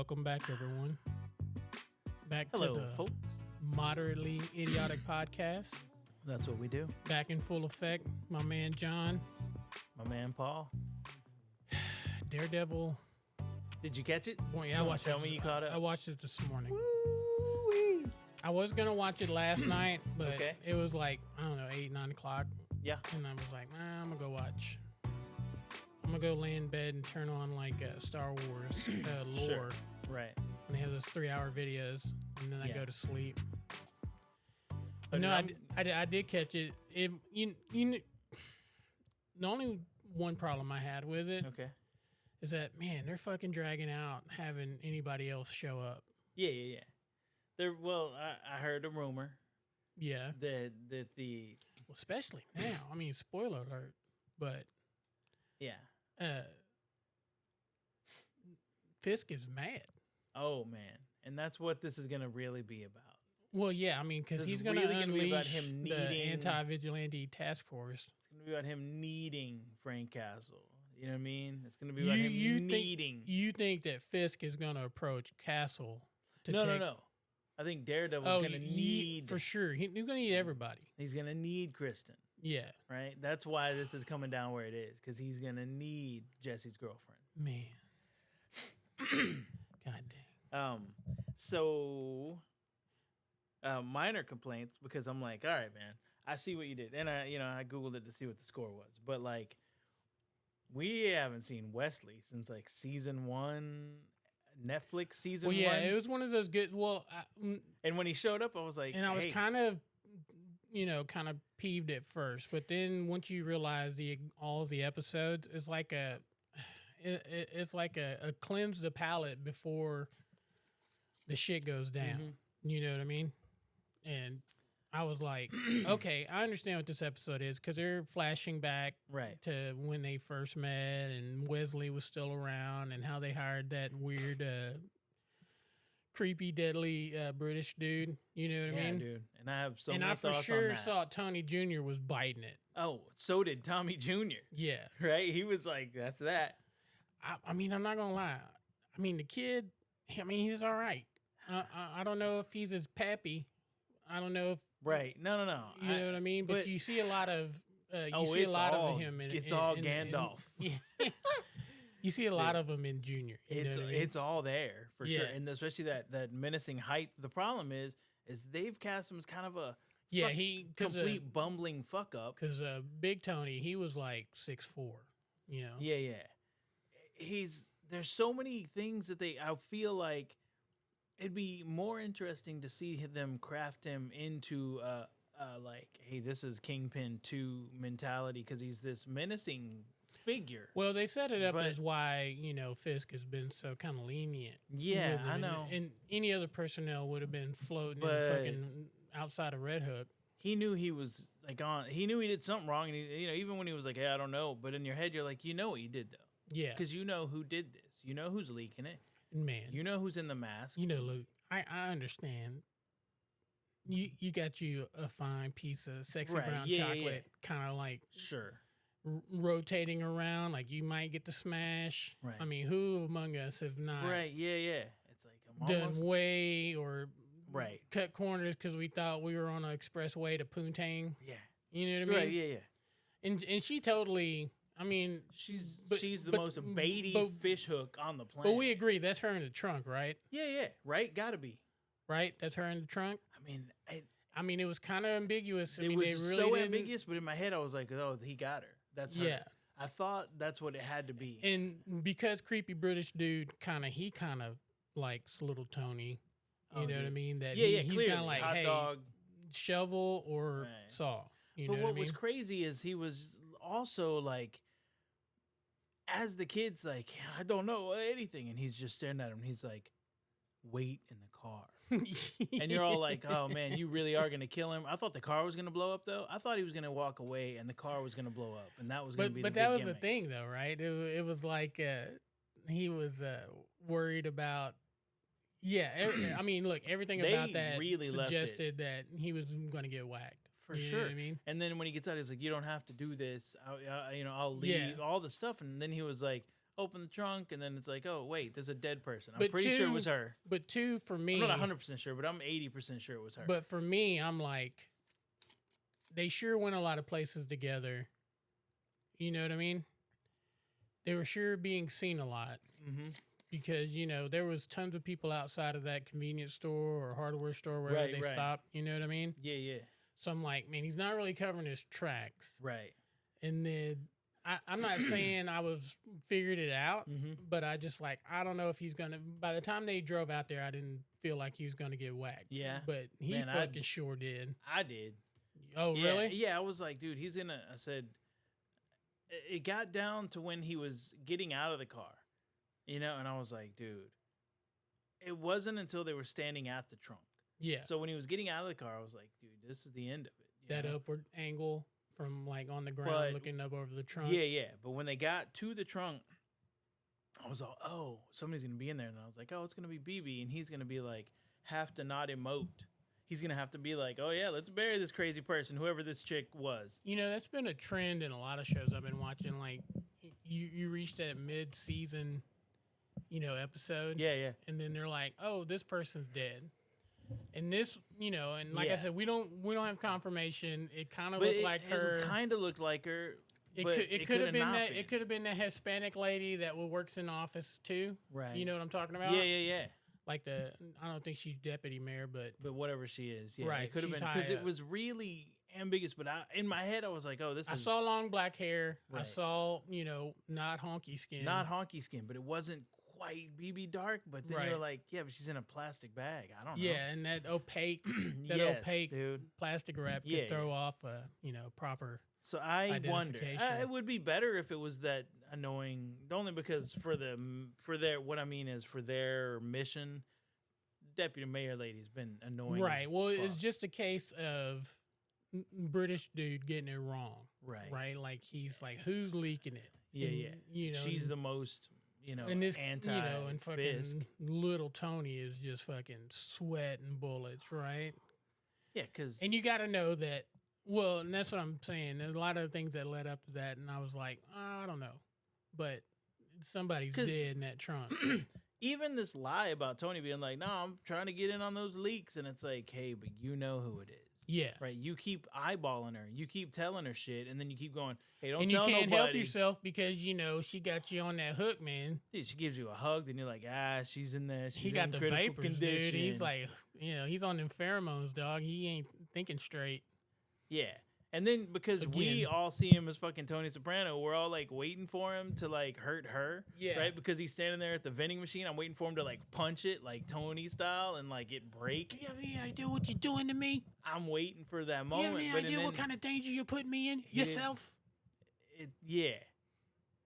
Welcome back, everyone. Back Hello, to the folks. Moderately Idiotic Podcast. That's what we do. Back in full effect. My man John. My man Paul. Daredevil. Did you catch it? Well, yeah, I watched Tell it. me you caught up. I watched it this morning. Woo-wee. I was going to watch it last night, but Okay. it was like, I don't know, 8, 9 o'clock. Yeah. And I was like, I'm going to go watch. I'm going to go lay in bed and turn on like Star Wars lore. Sure. Right. And they have those 3-hour videos. And then I go to sleep. But No, I'm- I did catch it. The only one problem I had with it Okay. is that, man, they're fucking dragging out having anybody else show up. Yeah. Well, I heard a rumor Yeah. that the Well, especially now. I mean, spoiler alert. But Fisk is mad. Oh man, and that's what this is gonna really be about. Well, yeah, I mean, because This he's is going to really gonna be about unleash him the needing- anti-vigilante task force. It's gonna be about him needing Frank Castle. You know what I mean? It's gonna be about him needing. You think that Fisk is going to approach Castle to take... No. I think Daredevil's gonna need for sure. He's going to need everybody. He's gonna need Kristen. Yeah. Right? That's why this is coming down where it is, because he's going to need Jesse's girlfriend. Man. God dang. Minor complaints, because I'm like, all right, man, I see what you did. And I Googled it to see what the score was. But like, we haven't seen Wesley since like season 1, Netflix season 1. Well, yeah, it was one of those good... Well, And when he showed up, I was like, and I was hey. kind of peeved at first, but then once you realize all the episodes, it's like a cleanse the palate before the shit goes down. Mm-hmm. You know what I mean? And I was like, okay, I understand what this episode is, because they're flashing back Right. to when they first met and Wesley was still around and how they hired that weird creepy, deadly British dude. You know what I mean? Dude. And I have so And many I for thoughts sure on that. saw Tony Jr. was biting it. Oh, so did Tommy Jr. Yeah. Right? He was like, that's that. I mean, I'm not going to lie. I mean, the kid, he's all right. I don't know if he's as peppy. I don't know if... Right. No. You know what I mean? But you see a lot of... see a lot of him in... It's all Gandalf. Yeah. You see a lot of him in Junior. You know what I mean? It's all there for sure, Yeah. and especially that menacing height. The problem is they've cast him as kind of a complete bumbling fuck up. Because Big Tony, he was like 6'4", you know? Yeah. There's so many things that I feel like it'd be more interesting to see them craft him into like, hey, this is Kingpin 2 mentality, because he's this menacing figure. Well, they set it up But- as why, Fisk has been so kind of lenient. Yeah, with it. I know. And any other personnel would have been floating But- fucking outside of Red Hook. He knew he was like he knew he did something wrong, and even when he was like, hey, I don't know, but in your head you're like, you know what you did though, Yeah. because you know who did this, you know who's leaking it, Man, you know who's in the mask. Luke, I understand. You got you a fine piece of sexy Right, brown yeah, chocolate, kind of like Sure, rotating around, like you might get the smash. Right. I mean, who among us have not right, yeah. It's like I'm done almost way or right, cut corners because we thought we were on an expressway to Poontang? yeah, You know what I mean? right, yeah. And she totally, I mean, She's but- the most baity but- fish hook on the planet. but we agree that's her in the trunk, right? yeah, right, gotta be. Right? That's her in the trunk. I mean, It was kind of ambiguous. I it mean, was they really so didn't- ambiguous, but in my head I was like, oh, he got her. That's her. Yeah. I thought that's what it had to be. And because creepy British dude kind of likes little Tony. You know what I mean? That he's clearly. kind of like, Hot hey, dog. shovel or Right. saw. You But know what what I mean? was crazy is he was also like, as the kid's like, I don't know anything, and he's just staring at him. He's like, wait in the car, and you're all like, oh man, you really are gonna kill him. I thought the car was gonna blow up though. I thought he was gonna walk away and the car was gonna blow up, and that was gonna be. But the that big was gimmick. the thing, though, right? It was like he was worried about. Yeah, I mean, look, everything They about that really left it. suggested that he was going to get whacked. For You know sure. what I mean? And then when he gets out, he's like, you don't have to do this. I'll leave, Yeah. all the stuff. And then he was like, open the trunk, and then it's like, oh wait, there's a dead person. I'm But pretty sure it was her. But two, for I'm me, not 100% sure, but I'm 80% sure it was her. but for me, I'm like, they sure went a lot of places together. You know what I mean? They were sure being seen a lot. Mm-hmm. Because, you know, there was tons of people outside of that convenience store or hardware store wherever they stopped. You know what I mean? Yeah, yeah. So I'm like, man, he's not really covering his tracks. Right. And then I'm not saying I was figured it out, but I just like, I don't know if he's going to, by the time they drove out there, I didn't feel like he was going to get whacked. Yeah. But he fucking sure did. I did. Oh, yeah, really? Yeah, I was like, dude, he's going to, I said, it got down to when he was getting out of the car. You know, and I was like, dude, it wasn't until they were standing at the trunk. Yeah. So when he was getting out of the car, I was like, dude, this is the end of it. That upward angle from like on the ground looking up over the trunk. Yeah, yeah. But when they got to the trunk, I was all, oh, somebody's going to be in there. And I was like, oh, it's going to be BB. And he's going to be like, have to not emote. He's going to have to be like, oh, yeah, let's bury this crazy person, whoever this chick was. You know, that's been a trend in a lot of shows I've been watching. Like, you reach that mid-season, you know, episode. Yeah, yeah. And then they're like, oh, this person's dead. And this, you know, and like I said, we don't have confirmation. It kind of looked like her. It kind of looked like her. It could have been that. It could have been the Hispanic lady that works in the office too. Right. You know what I'm talking about? Yeah, yeah, yeah. Like I don't think she's deputy mayor, but whatever she is. Yeah, right. It could have been because it was really ambiguous. But in my head, I was like, oh, I saw long black hair. Right. I saw, you know, not honky skin. Not honky skin, but it wasn't quite BB dark. But then you're like, yeah, but she's in a plastic bag. I don't know. Yeah, and that opaque, dude. plastic wrap could throw off a, you know, proper. So I wonder, it would be better if it was that annoying, only because for their mission, deputy mayor lady's been annoying. Right. Well, it's just a case of British dude getting it wrong. Right. Right. Like he's like, who's leaking it? Yeah, and, yeah. You know, she's the most, you know, and this, anti. You know, and fucking Fisk. little Tony is just fucking sweating bullets, right? Yeah, because and you got to know that. Well, and that's what I'm saying. There's a lot of things that led up to that, and I was like, I don't know, but somebody's dead in that trunk. Even this lie about Tony being like, no, I'm trying to get in on those leaks, and it's like, hey, but you know who it is. Yeah. Right. You keep eyeballing her. You keep telling her shit, and then you keep going, hey, don't and tell nobody. And you can't help yourself because, you know, she got you on that hook, man. Dude, she gives you a hug, then you're like, she's in there. She's he got in the critical vapors, condition. dude. He's like, you know, he's on them pheromones, dog. He ain't thinking straight. Yeah. And then because we all see him as fucking Tony Soprano, we're all like waiting for him to like hurt her. Yeah. Right? Because he's standing there at the vending machine. I'm waiting for him to like punch it like Tony style and like it break. You have any idea what you're doing to me? I'm waiting for that moment. You have any idea what kind of danger you're putting me in yourself? Yeah.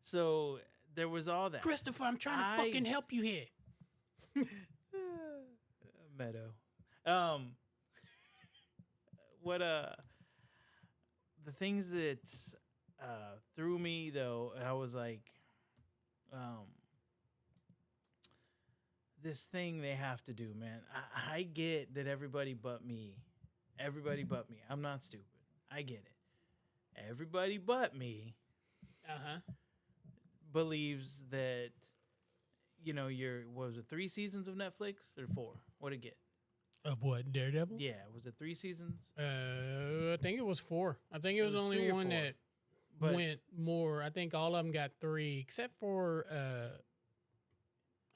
So there was all that. Christopher, I'm trying to fucking help you here. Meadow. The things that threw me though, I was like, this thing they have to do, man. I get that everybody but me. I'm not stupid. I get it. Everybody but me believes that, you know, what was it, 3 seasons of Netflix or 4? What'd it get? Of what, Daredevil? Yeah, was it 3 seasons? I think it was 4. I think it was only one that went more. I think all of them got 3, except for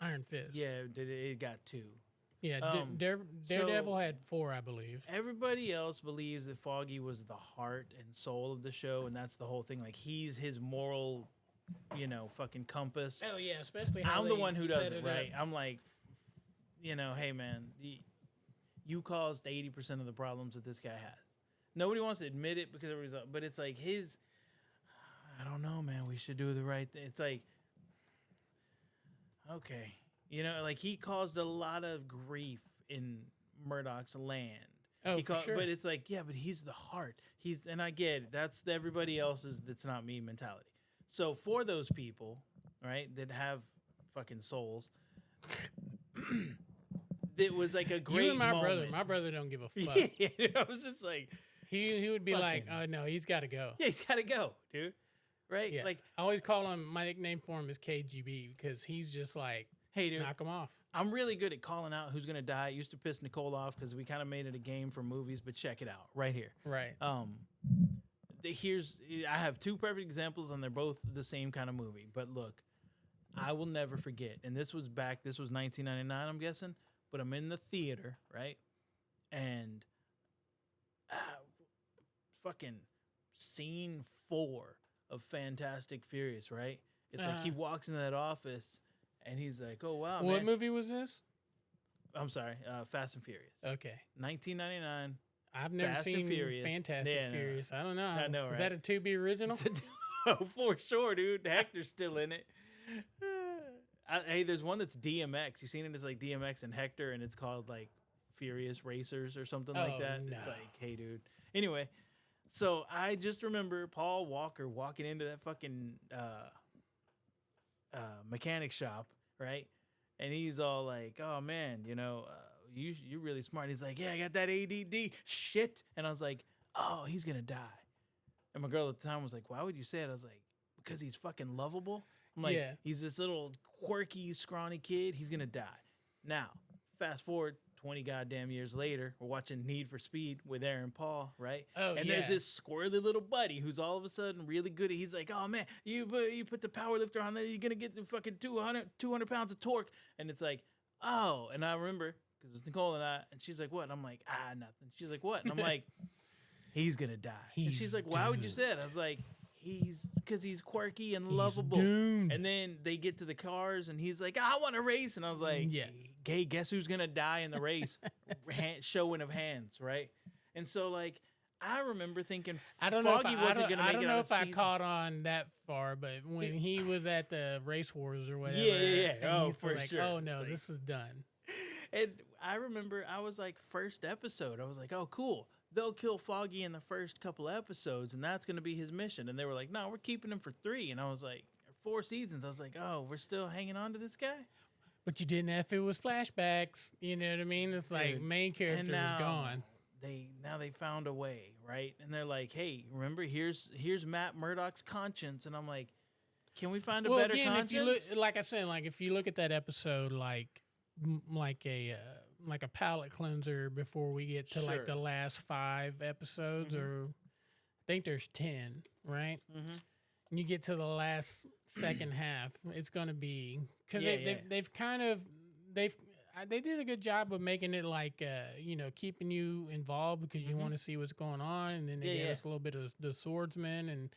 Iron Fist. Yeah, it got 2. Yeah, Daredevil had 4, I believe. Everybody else believes that Foggy was the heart and soul of the show, and that's the whole thing. Like, he's his moral, you know, fucking compass. Oh, yeah, especially how I'm the one who does it, right? Up. I'm like, you know, hey, man, you caused 80% of the problems that this guy has. Nobody wants to admit it because but it's like I don't know, man, we should do the right thing. It's like, okay. You know, like he caused a lot of grief in Murdoch's land. Oh, for sure. But it's like, yeah, but he's the heart. And I get it. That's everybody else's that's not me mentality. So for those people, right, that have fucking souls, it was like a great You and my moment. My brother don't give a fuck. Yeah, I was just like, he would be like, oh no, he's got to go. Yeah, he's got to go, dude. right? Yeah. Like, I always call him, my nickname for him is KGB because he's just like, hey, dude, knock him off. I'm really good at calling out who's gonna die. It used to piss Nicole off because we kind of made it a game for movies, but check it out right here. Right. I have two perfect examples, and they're both the same kind of movie. But look, I will never forget. And this was 1999, I'm guessing. But I'm in the theater, right? And fucking scene 4 of Fantastic Furious, right? It's like he walks into that office and he's like, "Oh wow, what man." movie was this? I'm sorry, Fast and Furious. Okay. 1999. I've never Fast and seen Furious. Fantastic Yeah, no. Furious. I don't know. I know, right? Is that a Tubi original? Oh, for sure, dude. Hector's still in it. Hey, there's one that's DMX. You seen it? It's like DMX and Hector, and it's called like Furious Racers or something like that. No. It's like, hey, dude. Anyway, so I just remember Paul Walker walking into that fucking mechanic shop, right? And he's all like, "Oh man, you're really smart." And he's like, "Yeah, I got that ADD shit." And I was like, "Oh, he's gonna die." And my girl at the time was like, "Why would you say it?" I was like, "Because he's fucking lovable." I'm like, He's this little quirky, scrawny kid. He's gonna die. Now, fast forward 20 goddamn years later, we're watching Need for Speed with Aaron Paul, right? Oh, and there's this squirrely little buddy who's all of a sudden really good. He's like, "Oh man, you put the power lifter on there, you're gonna get the fucking 200 pounds of torque." And it's like, oh, and I remember because it's Nicole and she's like, "What?" And I'm like, nothing. She's like, "What?" And I'm like, "He's gonna die." And she's like, "Why would you say that?" I was like, because he's quirky and lovable. Doomed. And then they get to the cars and he's like, "I want to race." And I was like, "Hey, guess who's gonna die in the race?" Showing of hands, right? And so like I remember thinking Foggy wasn't gonna make it. I don't know if I caught on that far, but when he was at the race wars or whatever, yeah. Oh, for like, sure. "Oh no, like, this is done." And I remember I was like, first episode, I was like, "Oh, cool. They'll kill Foggy in the first couple episodes, and that's going to be his mission." And they were like, "No, we're keeping him for 3." And I was like, 4 seasons. I was like, "Oh, we're still hanging on to this guy?" But you didn't have if it was flashbacks. You know what I mean? It's like Dude, main character is gone. They found a way, right? And they're like, "Hey, remember, here's Matt Murdock's conscience." And I'm like, "Can we find a better conscience?" If you look, like I said, like if you look at that episode, like a palate cleanser before we get to like the last 5 episodes, or I think there's 10, right? Mm-hmm. And you get to the last second half, it's gonna be because they did a good job of making it like keeping you involved because you want to see what's going on, and then they gave us a little bit of the swordsman and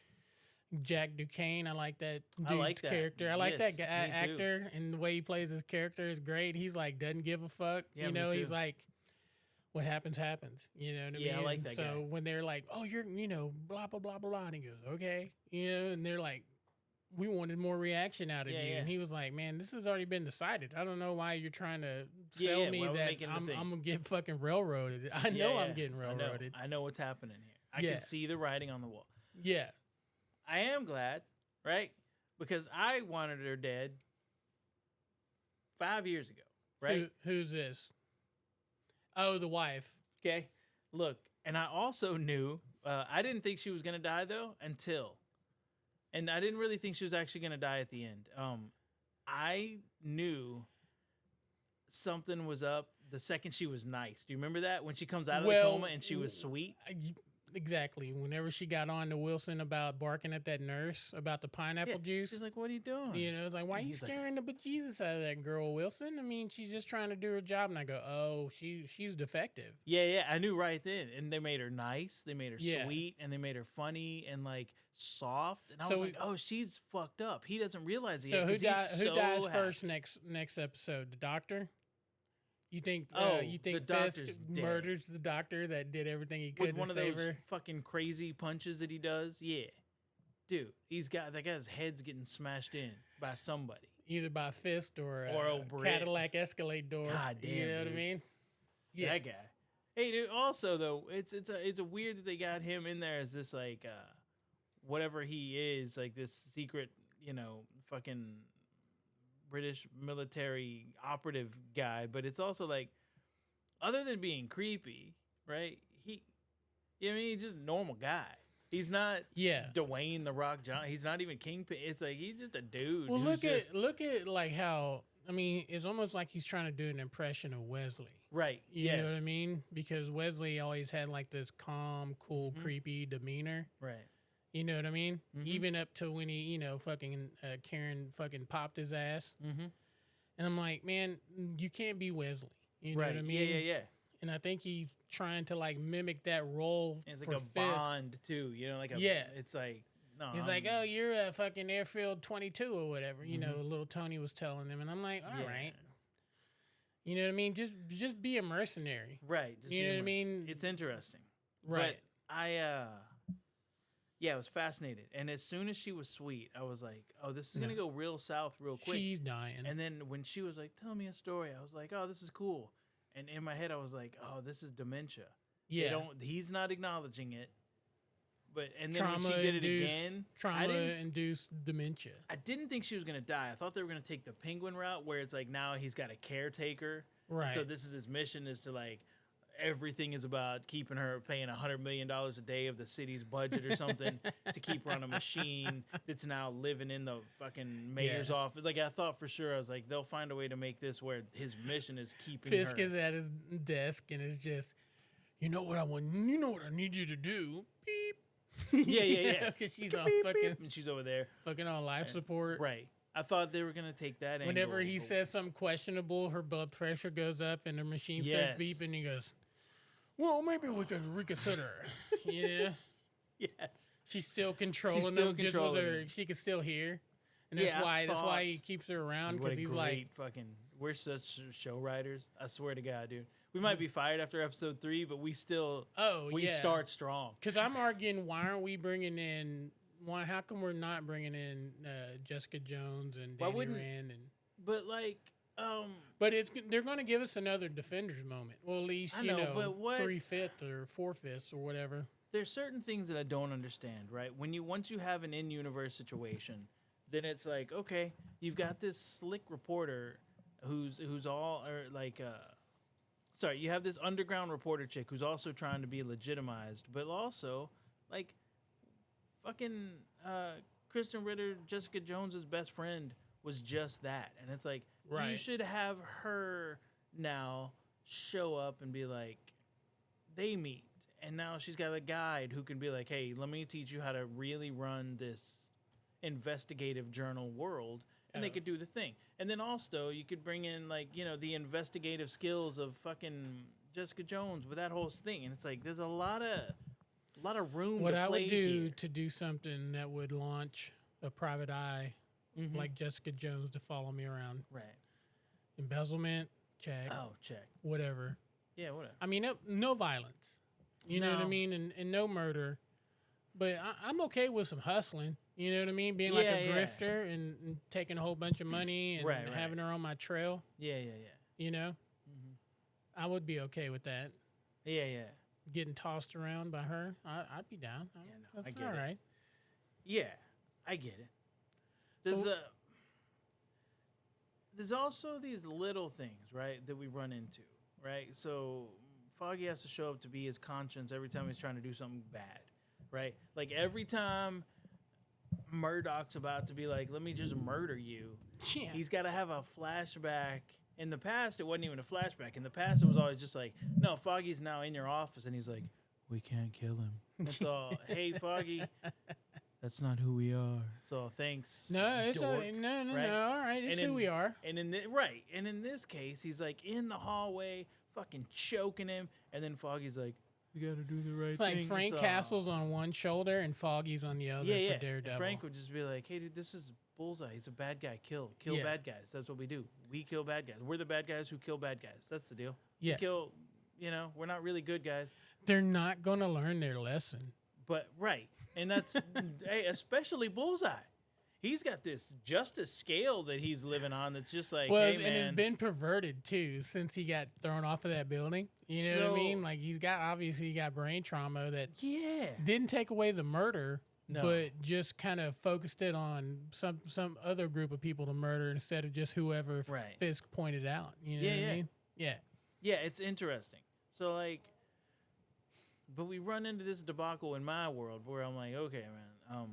Jack Duquesne. I like that dude's character. I like that guy, actor, and the way he plays his character is great. He's like doesn't give a fuck. Yeah, he's like, what happens happens. You know what I mean? Yeah, I like that guy. So when they're like, "Oh, you're blah blah blah blah," and he goes, "Okay," and they're like, "We wanted more reaction out of you," and he was like, "Man, this has already been decided. I don't know why you're trying to sell me that I'm gonna get fucking railroaded. I know I'm getting railroaded. I know what's happening here. I can see the writing on the wall." Yeah. I am glad, right? Because I wanted her dead 5 years ago, right? Who's this? Oh, the wife. Okay. Look, and I also knew, I didn't think she was going to die, though, and I didn't really think she was actually going to die at the end. I knew something was up the second she was nice. Do you remember that? When she comes out of the coma and she was sweet? Exactly. Whenever she got on to Wilson about barking at that nurse about the pineapple juice. She's like, "What are you doing?" It's like, "Why are you scaring the bejesus out of that girl, Wilson? I mean, she's just trying to do her job." And I go, "Oh, she's defective." Yeah. I knew right then. And they made her nice. They made her sweet. And they made her funny and like soft. And I was like, "Oh, she's fucked up. He doesn't realize it yet." So who dies first next episode? The doctor? You think Fisk murders the doctor that did everything he could with one to of save those her? fucking crazy punches that he does? Yeah. Dude, that guy's head's getting smashed in by somebody. Either by a fist or a Cadillac Escalade door. God damn, you know what I mean? Yeah. That guy. Hey, dude, also though, it's a weird that they got him in there as this like whatever he is, like this secret, fucking British military operative guy, but it's also like, other than being creepy, right? He's just a normal guy. He's not Dwayne the Rock Johnson. He's not even Kingpin. It's like he's just a dude. Well, look at like how, I mean, it's almost like he's trying to do an impression of Wesley. Right. You know what I mean? Because Wesley always had like this calm, cool, creepy demeanor. Right. You know what I mean? Even up to when he, fucking Karen fucking popped his ass. And I'm like, man, you can't be Wesley. You know what I mean? Yeah. And I think he's trying to like mimic that role. And it's for like a Fisk. Bond too, like a It's like no. He's like, oh, you're a fucking Airfield 22 or whatever. You know, little Tony was telling him, and I'm like, all right. You know what I mean? Just be a mercenary. Right. Just you know what I mean? It's interesting. Right. But I was fascinated. And as soon as she was sweet, I was like, oh, this is going to go real south real quick. She's dying. And then when she was like, tell me a story, I was like, oh, this is cool. And in my head, I was like, oh, this is dementia. Yeah. He's not acknowledging it. And then trauma when she did it again, trauma-induced dementia. I didn't think she was going to die. I thought they were going to take the Penguin route where it's like now he's got a caretaker. Right. So this is his mission is to like, everything is about keeping her paying $100 million a day of the city's budget or something to keep her on a machine that's now living in the fucking mayor's office. Like I thought for sure, I was like, they'll find a way to make this where his mission is keeping Fisk her. is at his desk and it's just, you know what I need you to do. Beep. Yeah. Because she's on beep, fucking, beep, and she's over there, fucking on life support. Right. I thought they were gonna take that. Whenever he says something questionable, her blood pressure goes up and the machine starts beeping. He goes, "Well, maybe we could reconsider." Yeah. Yes. She's still controlling them. Just with her, she can still hear, and that's why he keeps her around because he's like, "Fucking, we're such show writers." I swear to God, dude. We might be fired after episode 3, but we still start strong. Because I'm arguing, why aren't we bringing in? How come we're not bringing in Jessica Jones and Danny Rand But like, but they're going to give us another Defenders moment. Well, at least but 3/5 or 4/5 or whatever. There's certain things that I don't understand, right? Once you have an in-universe situation, then it's like, okay, you've got this slick reporter who's all or like sorry, you have this underground reporter chick who's also trying to be legitimized, but also like fucking Kristen Ritter, Jessica Jones's best friend was just that. And it's like, you should have her now show up and be like, they meet. And now she's got a guide who can be like, hey, let me teach you how to really run this investigative journal world. And they could do the thing. And then also you could bring in like, the investigative skills of fucking Jessica Jones with that whole thing. And it's like, there's a lot of room what to I play would do here. To do something that would launch a private eye like Jessica Jones to follow me around. Right. Embezzlement, check. Oh, check. Whatever. Yeah, whatever. I mean, no violence. You know what I mean? And no murder. But I'm okay with some hustling. You know what I mean? Being like a grifter and taking a whole bunch of money and having her on my trail. Yeah. You know? I would be okay with that. Yeah. Getting tossed around by her. I'd be down. I get all it. right. Yeah, I get it. There's also these little things, right, that we run into, right? So Foggy has to show up to be his conscience every time he's trying to do something bad, right? Like every time Murdoch's about to be like, let me just murder you, he's got to have a flashback. In the past, it wasn't even a flashback. In the past, it was always just like, no, Foggy's now in your office, and he's like, we can't kill him. It's all, hey, Foggy, that's not who we are. It's all, thanks. No, it's dork, no. All right, it's who we are. And in this case, he's like in the hallway, fucking choking him, and then Foggy's like, we got to do the right thing. It's like Frank Castle's on one shoulder and Foggy's on the other for Daredevil. And Frank would just be like, hey, dude, this is Bullseye. He's a bad guy. Kill bad guys. That's what we do. We kill bad guys. We're the bad guys who kill bad guys. That's the deal. Yeah. We kill, we're not really good guys. They're not going to learn their lesson. But, right. And that's, hey, especially Bullseye. He's got this justice scale that he's living on that's just like, hey, man. And it's been perverted, too, since he got thrown off of that building. You know what I mean? Like, he got brain trauma that didn't take away the murder, but just kind of focused it on some other group of people to murder instead of just whoever Fisk pointed out. You know what I mean? Yeah. Yeah, it's interesting. So, like, but we run into this debacle in my world where I'm like, okay, man.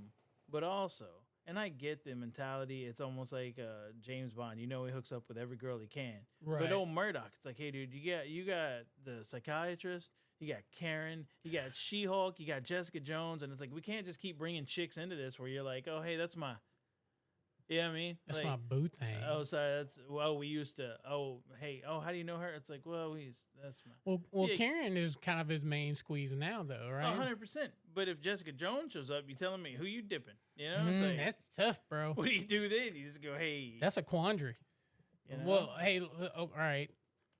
But also, and I get the mentality. It's almost like James Bond. He hooks up with every girl he can. Right. But old Murdoch, it's like, hey, dude, you got the psychiatrist, you got Karen, you got She-Hulk, you got Jessica Jones, and it's like we can't just keep bringing chicks into this where you're like, oh, hey, that's my. You know what I mean? That's like, my boo thing. Oh, sorry. We used to. Oh, hey. Oh, how do you know her? It's like, well, that's my. Well, yeah. Karen is kind of his main squeeze now, though, right? 100%. But if Jessica Jones shows up, you telling me who you dipping? You know, it's like, that's tough, bro. What do you do then? You just go, hey. That's a quandary. You know? Well, hey, all right.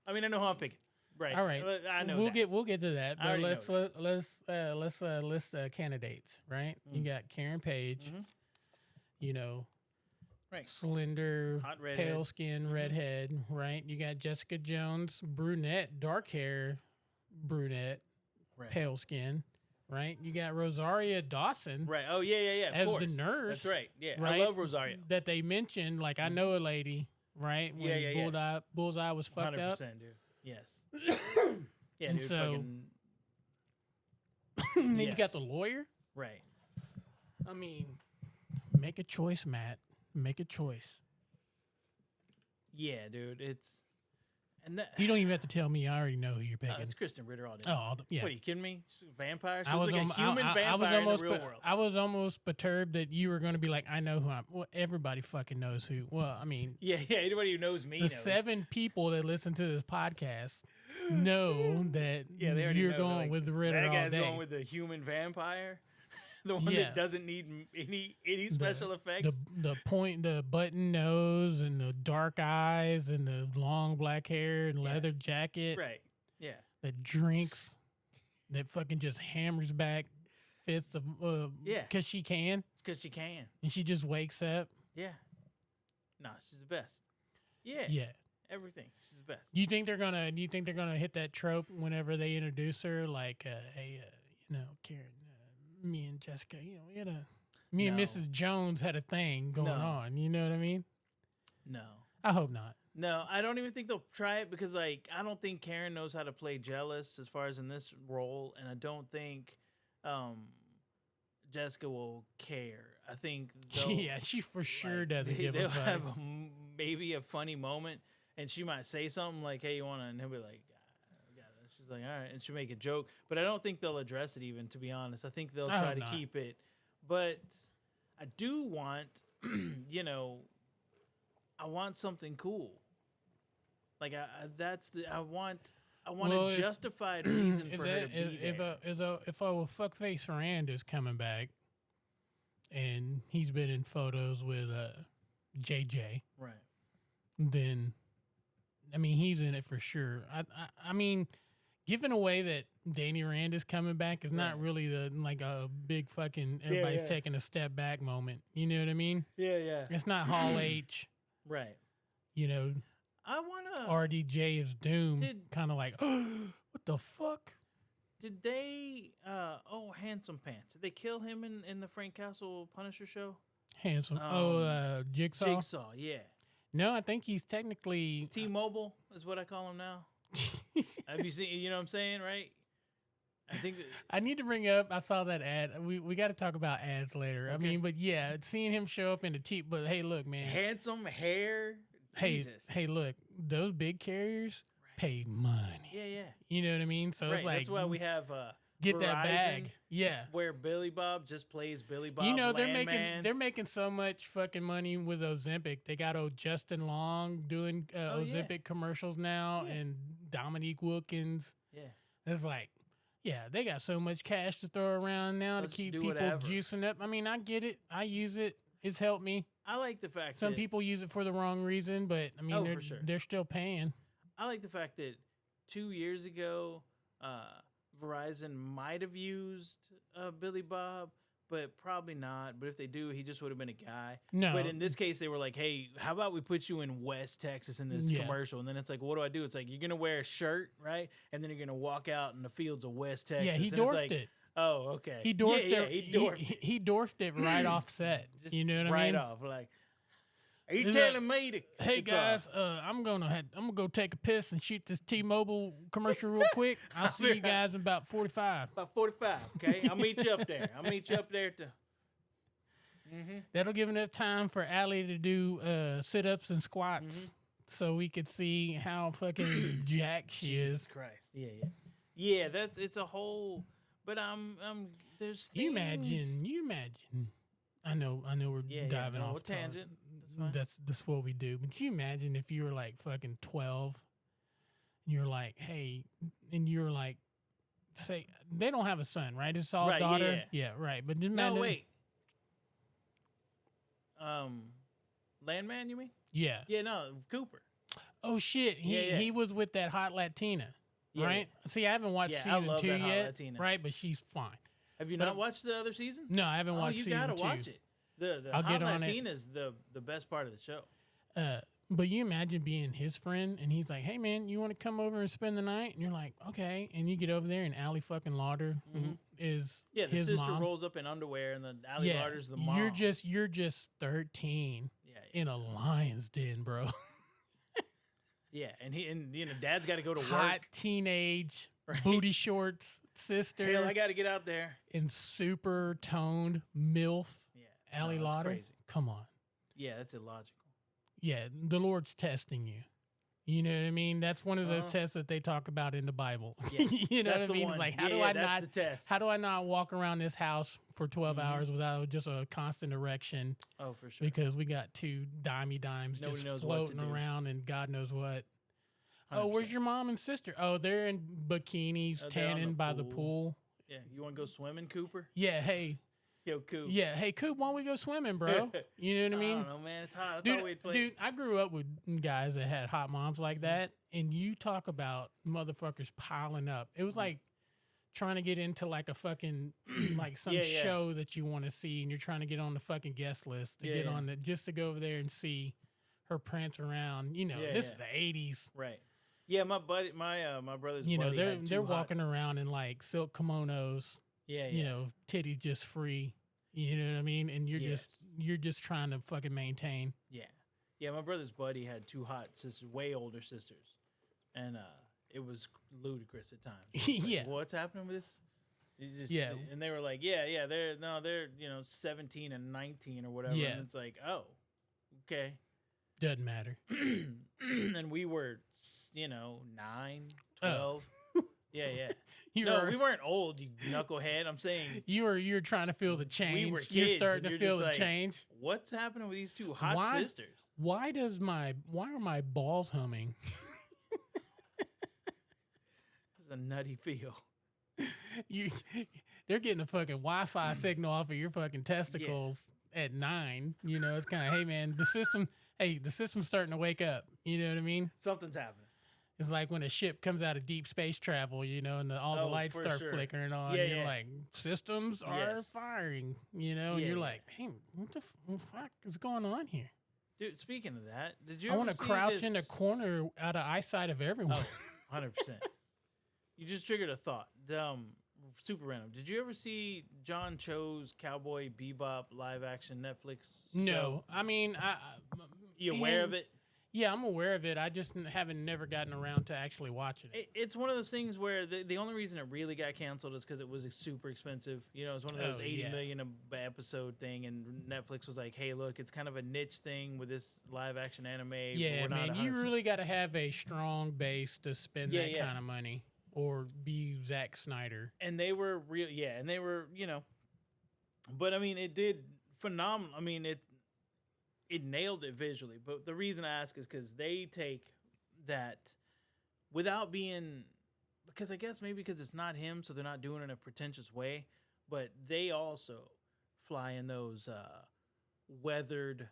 I mean, I know who I'm picking. Right. All right. I know we'll get to that. But let's list candidates. Right. You got Karen Page. You know. Right. Slender, hot pale skin, redhead, right? You got Jessica Jones, brunette, dark hair, brunette, pale skin, right? You got Rosaria Dawson. Right. Oh, yeah. As the nurse. That's right. Yeah. Right? I love Rosaria. That they mentioned, like, I know a lady, right? When Bullseye was fucked 100%, up. dude. Yes. Yeah, and dude. So, fucking... then you got the lawyer. Right. I mean, make a choice, Matt. Make a choice. Yeah, dude. You don't even have to tell me. I already know who you're picking. It's Kristen Ritter all day. Oh, yeah. What, are you kidding me? Vampire? She's like a human vampire in the real world. I was almost perturbed that you were going to be like, I know who I'm. Well, everybody fucking knows who. Well, I mean. Yeah. Anybody who knows me knows. 7 people that listen to this podcast know that you're going with Ritter all day. That guy's going with the human vampire. The one that doesn't need any special effects. The button nose and the dark eyes and the long black hair and leather jacket. Right. Yeah. That drinks. That fucking just hammers back fists of because she can. Because she can. And she just wakes up. Yeah. Nah, she's the best. Yeah. Yeah. Everything. She's the best. Do you think they're gonna hit that trope whenever they introduce her? Like, hey, Karen. Me and Jessica, and Mrs. Jones had a thing going on. You know what I mean? No. I hope not. No, I don't even think they'll try it because, like, I don't think Karen knows how to play jealous as far as in this role, and I don't think Jessica will care. I think she for sure doesn't give a fuck. They'll have maybe a funny moment, and she might say something like, "Hey, you want to?" And he'll be like, she's like, all right, and she'll make a joke, but I don't think they'll address it even, to be honest. I think they'll try to keep it, but I do want, I want something cool. Like I want a justified reason for her to be there. If fuckface Miranda's coming back, and he's been in photos with JJ, right? Then, I mean, he's in it for sure. I mean. Giving away that Danny Rand is coming back is not really a big fucking everybody's taking a step back moment. You know what I mean? Yeah. It's not Hall H. Right. I wanna RDJ is Doom. Kind of like, what the fuck? Did they? Handsome Pants. Did they kill him in the Frank Castle Punisher show? Handsome. Jigsaw. Jigsaw. Yeah. No, I think he's technically T-Mobile is what I call him now. Have you seen? You know what I'm saying, right? I think I need to bring up. I saw that ad. We got to talk about ads later. Okay. I mean, but yeah, seeing him show up in the T. But hey, look, man, handsome hair. Jesus. Hey, look, those big carriers pay money. Yeah. You know what I mean? So it's like that's why we have get Verizon, that bag. Yeah, where Billy Bob just plays Billy Bob. They're making so much fucking money with Ozempic. They got old Justin Long doing Ozempic commercials now, and Dominique Wilkins. Yeah, it's like, they got so much cash to throw around now to keep people juicing up. I mean, I get it. I use it. It's helped me. I like the fact some people use it for the wrong reason, but I mean, they're still paying. I like the fact that 2 years ago, Verizon might have used Billy Bob, but probably not. But if they do, he just would have been a guy. No. But in this case, they were like, hey, how about we put you in West Texas in this commercial? And then it's like, what do I do? It's like, you're going to wear a shirt, right? And then you're going to walk out in the fields of West Texas. Yeah, he dwarfed it. Oh, okay. He dwarfed it. He dwarfed it right off set. Just you know what I mean? Right off. Like, Are you telling me to? Hey guys, I'm gonna go take a piss and shoot this T-Mobile commercial real quick. I'll see you guys in about 45. About 45. Okay, I'll meet you up there. That'll give enough time for Allie to do sit-ups and squats, so we could see how fucking jacked she is. Christ. Yeah. It's a whole. But there's things. You imagine. I know we're diving off tangent. That's what we do. But you imagine if you were like fucking 12, and you're like, hey, and you're like, say they don't have a son, right? It's all daughter. Yeah, right. But no, wait. Landman, you mean? Yeah. Yeah, no, Cooper. Oh shit, he was with that hot Latina, right? See, I haven't watched season 2 yet, right? But she's fine. Have you not watched the other season? No, I haven't watched season 2. You gotta watch it. The hot Latina is the best part of the show. But you imagine being his friend, and he's like, "Hey man, you want to come over and spend the night?" And you're like, "Okay." And you get over there, and Allie fucking Lauder is the his sister mom. rolls up in underwear, and then Allie Lauder's the mom. You're just 13 in a lion's den, bro. Yeah, and Dad's got to go to hot work. Teenage booty shorts sister. Hell, I got to get out there. And super toned MILF. Yeah, Allie Lauder. Crazy. Come on. Yeah, that's illogical. Yeah, the Lord's testing you. You know what I mean? That's one of those tests that they talk about in the Bible. Yeah, you know what I mean? It's like, how do I not walk around this house for 12 hours without just a constant erection? Oh, for sure. Because we got two dimes just floating around and God knows what. 100%. Oh, where's your mom and sister? Oh, they're in bikinis, tanning by the pool. Yeah, you want to go swimming, Cooper? Yeah, hey. Yo, Coop. Yeah, hey, Coop, why don't we go swimming, bro? You know what I mean? I don't know, man. It's hot. I thought we'd play. Dude, I grew up with guys that had hot moms like that, and you talk about motherfuckers piling up. It was like trying to get into like a fucking, like some show that you want to see, and you're trying to get on the fucking guest list to get on it, just to go over there and see her prance around. You know, this is the 80s. Right. Yeah, my buddy, my brother's buddy. You know, they're walking around in like silk kimonos. Yeah. You know, titties just free. You know what I mean? And you're just trying to fucking maintain. Yeah. Yeah, my brother's buddy had two hot sisters, way older sisters. And it was ludicrous at times. Like, what's happening with this? And they were like, they're 17 and 19 or whatever. Yeah. And it's like, oh, okay. Doesn't matter. And we were, 9, 12. Yeah. We weren't old, you knucklehead. I'm saying you're trying to feel the change. We were kids. You're starting to feel the change. What's happening with these two hot sisters? Why are my balls humming? It's a nutty feel. They're getting a fucking Wi-Fi signal off of your fucking testicles at 9. You know, it's kind of, hey man, the system's starting to wake up. You know what I mean? Something's happening. It's like when a ship comes out of deep space travel, you know, and all the lights start flickering on. Yeah, you're like, systems are firing, you know, and you're like, hey, what the fuck is going on here? Dude, speaking of that, did you I want to crouch in a corner out of eyesight of everyone. Oh, 100%. You just triggered a thought. Super random. Did you ever see John Cho's Cowboy Bebop live action Netflix show? No. I mean, you aware of it? Yeah, I'm aware of it. I just haven't never gotten around to actually watching it. It's one of those things where the only reason it really got canceled is because it was super expensive. You know, it's one of those 80 million episode thing, and Netflix was like, hey, look, it's kind of a niche thing with this live action anime. Yeah, man, you really got to have a strong base to spend that kind of money or be Zack Snyder. And they were real, and they were, but I mean, it did phenomenal. I mean, it nailed it visually, but the reason I ask is because they take that without being, because I guess maybe because it's not him, so they're not doing it in a pretentious way, but they also fly in those weathered,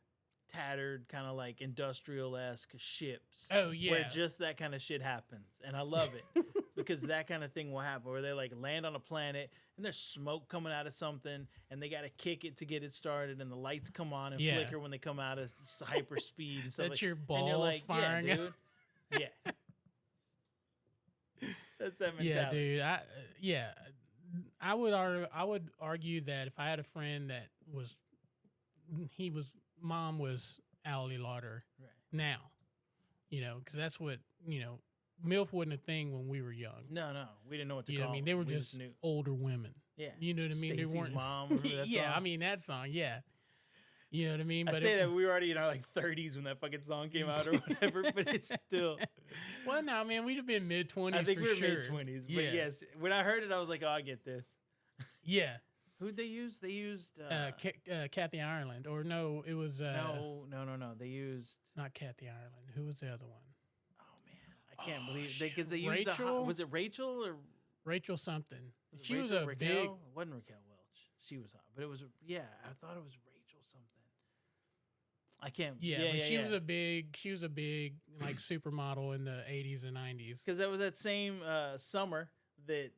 tattered, kind of like industrial-esque ships. Oh, yeah. Where just that kind of shit happens, and I love it. Because that kind of thing will happen where they like land on a planet and there's smoke coming out of something and they got to kick it to get it started and the lights come on and flicker when they come out of hyperspeed and stuff. That's your balls and you're like, firing. Yeah, dude. Yeah. That's that mentality. Yeah, dude. I would argue that if I had a friend that mom was Allie Lauder Right. now. You know, because that's what, you know, MILF wasn't a thing when we were young. No, we didn't know what to You call. know what I mean, they were we just knew. older women. Yeah, you know what I mean. Stacey's they weren't mom. Remember that yeah, song? I mean that song. Yeah, you know what I mean. I say that we were already in our like 30s when that fucking song came out or whatever, but it's still. Well, no, man, we'd have been mid-20s. I think we were sure. mid-20s, but yes, when I heard it, I was like, oh, I get this. Yeah. Who'd they use? They used Kathy Ireland, or no, it was no. They used not Kathy Ireland. Who was the other one? Oh man, I can't believe because they used Rachel? was it Rachel or Rachel something? she was a Raquel? Big. It wasn't Raquel Welch. She was hot, but it was I thought it was Rachel something. I can't. Yeah, but she was a big like supermodel in the 80s and 90s. Because that was that same summer that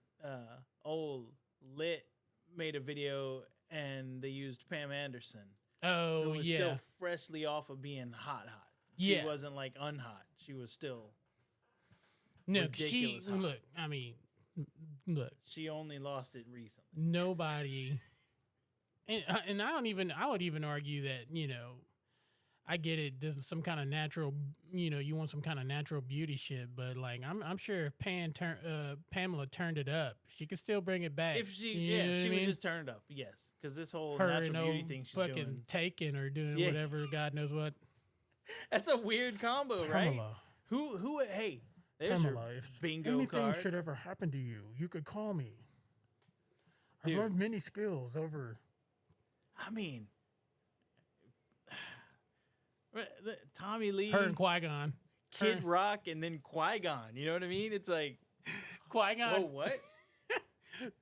old Lit made a video and they used Pam Anderson. Oh, who was still freshly off of being hot. She wasn't like unhot. She was still ridiculous hot. Look. She only lost it recently. Nobody, and I would even argue that, you know, I get it. There's some kind of natural, you know, you want some kind of natural beauty shit, but like I'm sure if Pamela turned it up, she could still bring it back. If she would just turn it up, yes, because this whole natural beauty thing she's fucking doing, taking or doing whatever, God knows what. That's a weird combo, right? Who? Hey, there's your bingo anything card. Should ever happen to you, you could call me. I've learned many skills over. I mean. Tommy Lee, her and Qui-Gon, Kid Rock, and then Qui-Gon. You know what I mean? It's like Qui-Gon. Whoa, what?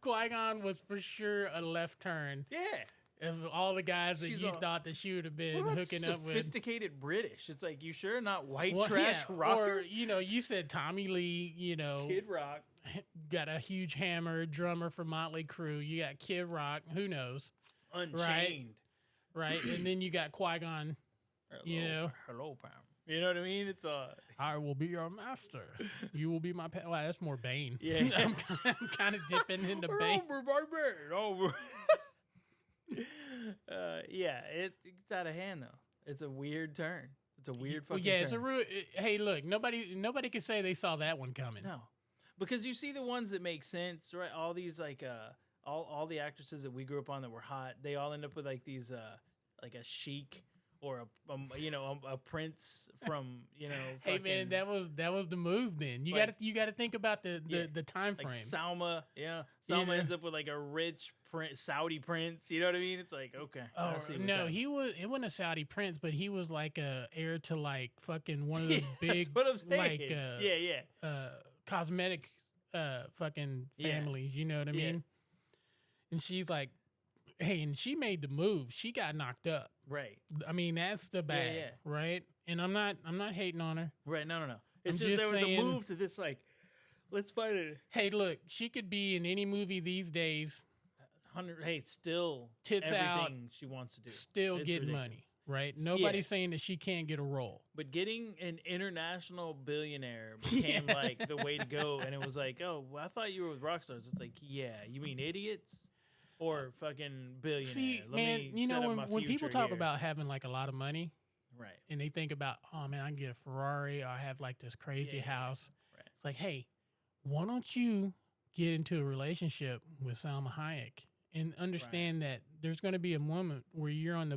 Qui-Gon was for sure a left turn. Yeah. Of all the guys that you thought that she would have been hooking up with. Sophisticated British. It's like, you sure not white trash rocker? Or, you know, you said Tommy Lee, you know. Kid Rock. Got a huge hammer, drummer for Motley Crue. You got Kid Rock. Who knows? Unchained. Right? And then you got Qui-Gon. Hello, Pam. You know what I mean? It's I will be your master. You will be my pet. Wow, that's more Bane. Yeah, I'm kind of dipping into Bane. Over my bed. Over. It's out of hand though. It's a weird turn. It's a weird fucking turn. It's a hey, look, nobody can say they saw that one coming. No, because you see the ones that make sense, right? All these like all the actresses that we grew up on that were hot, they all end up with like these like a chic. Or a prince from Hey man, that was the move. Then you got to think about the time frame. Like Salma, Salma ends up with like a rich Saudi prince. You know what I mean? It's like okay. Oh no, it wasn't a Saudi prince, but he was like a heir to like fucking one of the big that's what I'm saying. like cosmetic fucking families. You know what I mean? And she's like, hey, and she made the move. She got knocked up. Right. I mean, that's the bag, right? And I'm not hating on her. Right. No. It's just there was a move to this, like, let's fight it. Hey, look, she could be in any movie these days. Hey, still tits everything out, she wants to do. Still getting money, right? Nobody's saying that she can't get a role. But getting an international billionaire became like the way to go. And it was like, oh, well, I thought you were with rock stars. It's like, yeah, you mean idiots? Or fucking billionaire. See, man, you know, when people talk about having like a lot of money, right? And they think about, oh man, I can get a Ferrari, or I have like this crazy house. Right. It's like, hey, why don't you get into a relationship with Salma Hayek and understand that there's going to be a moment where you're on